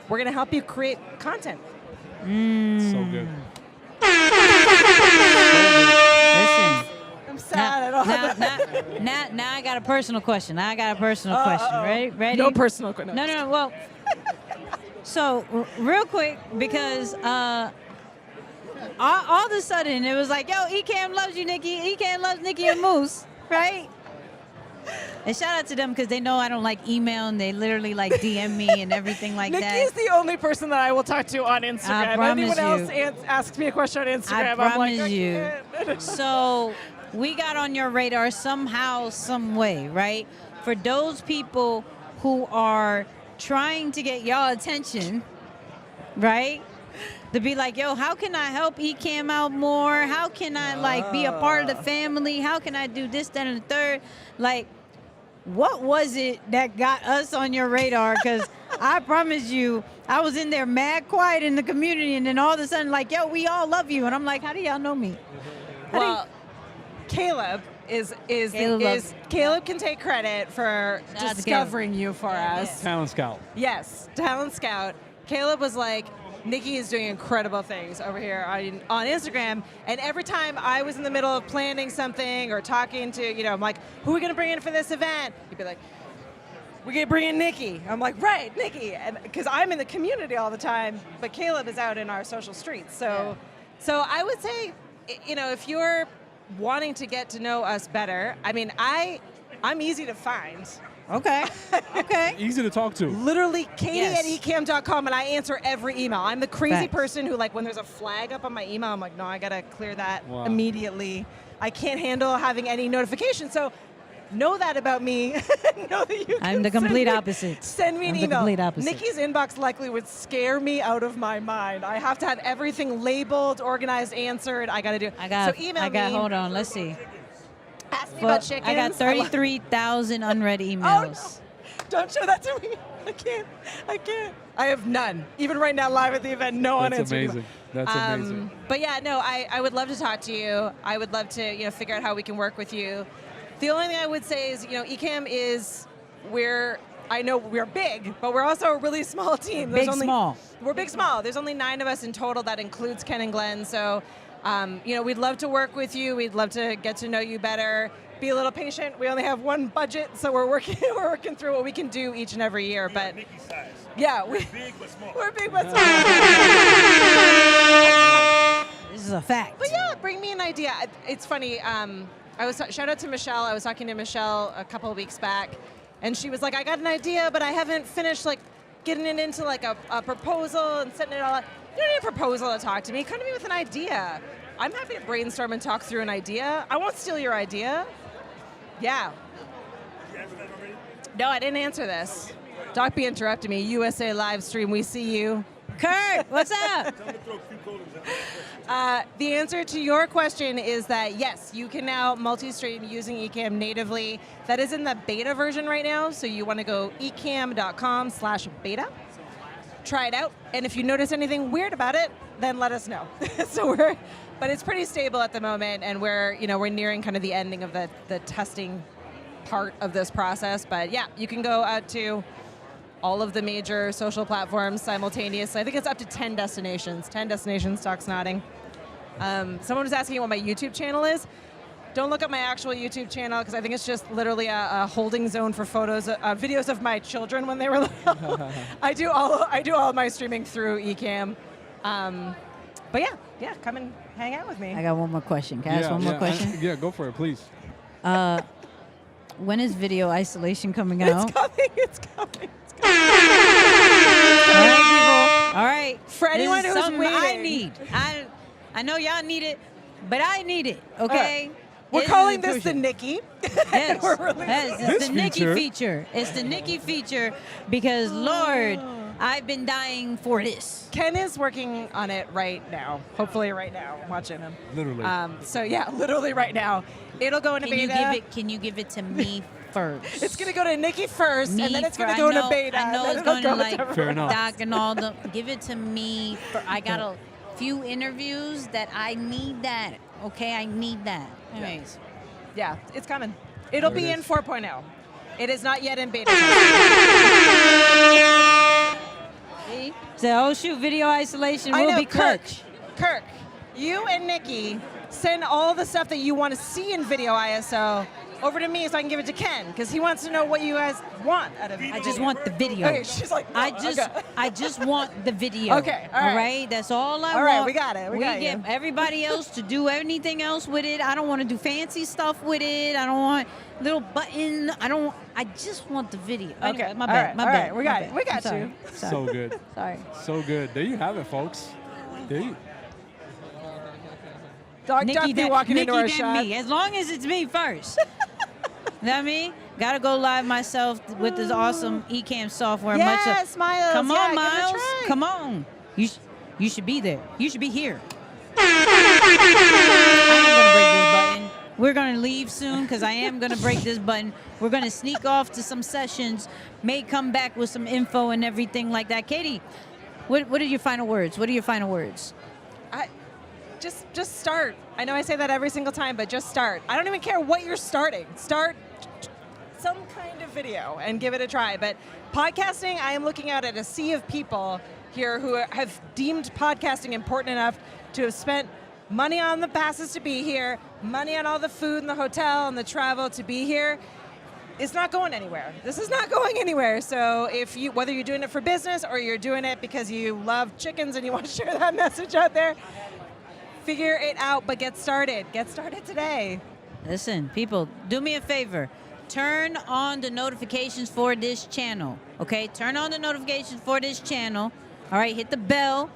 we're going to help you create content. So good. Listen. I'm sad. Now I got a personal question. Ready? No personal question. No. Well, so real quick, because all of a sudden it was like, yo, Ecamm loves you, Nicky. Ecamm loves Nicky and Moose, right? And shout out to them because they know I don't like email and they literally like DM me and everything like that. Nikki's the only person that I will talk to on Instagram. I promise Anyone else asks me a question on Instagram, I promise I'm like, you. So we got on your radar somehow, some way, right? For those people who are trying to get y'all attention, right? To be like, yo, how can I help Ecamm out more? How can I like be a part of the family? How can I do this, that, and the third? Like, what was it that got us on your radar? Because I promise you, I was in there mad quiet in the community, and then all of a sudden, like, yo, we all love you. And I'm like, how do y'all know me? Well, Caleb Caleb can take credit for discovering you for us. Talent Scout. Yes, Talent Scout. Caleb was like, Nicky is doing incredible things over here on Instagram, and every time I was in the middle of planning something or talking to, I'm like, who are we going to bring in for this event? He'd be like, we're going to bring in Nicky. I'm like, right, Nicky, and because I'm in the community all the time, but Caleb is out in our social streets. So I would say, if you're wanting to get to know us better, I mean, I'm easy to find. Okay. Easy to talk to. Literally, Katie at ecamm.com, and I answer every email. I'm the crazy person who, like, when there's a flag up on my email, I'm like, no, I got to clear that immediately. I can't handle having any notifications. So know that about me. Know that you can I'm the complete opposite. Send me an email. Nikki's inbox likely would scare me out of my mind. I have to have everything labeled, organized, answered. I got to do so email me. Hold on. Let's see. Ask me about chickens. I got 33,000 unread emails. Oh, no. Don't show that to me. I can't. I have none. Even right now, live at the event, no one answered. That's amazing. But yeah, no, I would love to talk to you. I would love to, figure out how we can work with you. The only thing I would say is, Ecamm is I know we're big, but we're also a really small team. Small. We're big, small. There's only 9 of us in total. That includes Ken and Glenn. So, we'd love to work with you. We'd love to get to know you better. Be a little patient. We only have one budget, so we're working through what we can do each and every year. But Nicky size. Yeah, we're big but small. We're big but small. This is a fact. But yeah, bring me an idea. It's funny. Shout out to Michelle. I was talking to Michelle a couple of weeks back, and she was like, I got an idea, but I haven't finished getting it into a proposal and setting it all up. You don't need a proposal to talk to me. Come to me with an idea. I'm happy to brainstorm and talk through an idea. I won't steal your idea. Yeah. Did you answer that already? No, I didn't answer this. Doc B interrupted me. USA live stream, we see you. Kurt, what's up? Tell him to throw a few colons at The answer to your question is that, yes, you can now multi-stream using Ecamm natively. That is in the beta version right now, so you want to go ecamm.com/beta. Try it out, and if you notice anything weird about it, then let us know. But it's pretty stable at the moment, and we're nearing kind of the ending of the testing part of this process. But yeah, you can go out to all of the major social platforms simultaneously. I think it's up to 10 destinations. 10 destinations, Doc's nodding. Someone was asking what my YouTube channel is. Don't look up my actual YouTube channel because I think it's just literally a holding zone for photos, videos of my children when they were little. I do all of my streaming through Ecamm. But yeah, come and hang out with me. I got one more question. Can I ask one more question? Yeah, go for it, please. When is video isolation coming out? It's coming. All right, people. All right. For anyone who's waiting. I need. I know y'all need it, but I need it. Okay. We're calling this the Nicky. Yes, Yes, it's the Nicky feature. It's the Nicky feature because, Lord, I've been dying for this. Ken is working on it right now. Hopefully right now. I'm watching him. Literally. So yeah, literally right now. It'll go into beta. Can you give it to me first? It's going to go to Nicky first, Me and then it's going to fir- go I know- into beta. I know and it's then going to it'll go Fair enough. Doc and all the. Give it to me. I got a few interviews that I need that. Okay, I need that. Anyways. Yeah, it's coming. It'll be in 4.0. It is not yet in beta. See? So, oh shoot, video isolation I will know, be clutch. Kirk, you and Nicky send all the stuff that you want to see in video ISO over to me so I can give it to Ken because he wants to know what you guys want out of it. I just want the video. Okay, she's like, no, I just want the video. Okay, all right. That's all I want. All right, we got it. We got get you. everybody else to do anything else with it. I don't want to do fancy stuff with it. I don't want little button. I just want the video. Anyway, Okay, my bad. all right, we got it. We I'm got sorry. you. Sorry. So good. Sorry. So good. There you have it, folks. There you. Dog Nicky, Duffy walking Nicky into our then shot. me. As long as it's me first. You know what I mean? Gotta go live myself with this awesome Ecamm software. Yes, Miles. Come on, Yeah, give it a Miles. try. Come on. You should be there. You should be here. I'm gonna break this button. We're gonna leave soon because I am gonna break this button. We're gonna sneak off to some sessions. May come back with some info and everything like that. Katie, what are your final words? What are your final words? Just start. I know I say that every single time, but just start. I don't even care what you're starting. Start some kind of video and give it a try. But podcasting, I am looking out at a sea of people here who have deemed podcasting important enough to have spent money on the passes to be here, money on all the food and the hotel and the travel to be here. It's not going anywhere. This is not going anywhere. So whether you're doing it for business or you're doing it because you love chickens and you want to share that message out there, figure it out, but get started. Get started today. Listen, people, do me a favor. Turn on the notifications for this channel, okay? Turn on the notifications for this channel. All right, hit the bell.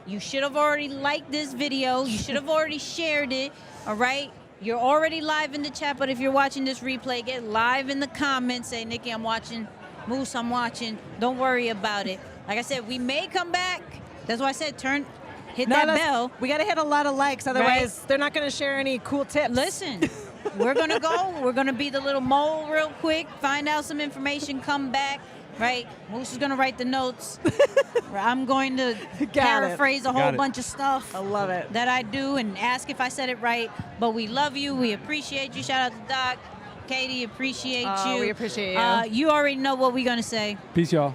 You should have already liked this video. You should have already shared it, all right? You're already live in the chat, but if you're watching this replay, get live in the comments. Say, Nicky, I'm watching. Moose, I'm watching. Don't worry about it. Like I said, we may come back. That's why I said hit that bell. We got to hit a lot of likes, otherwise they're not going to share any cool tips. Listen, we're going to go. We're going to be the little mole real quick, find out some information, come back, right? Moose is going to write the notes. I'm going to paraphrase a whole bunch of stuff. I love it. That I do and ask if I said it right. But we love you. We appreciate you. Shout out to Doc. Katie, appreciate you. We appreciate you. You already know what we're going to say. Peace, y'all.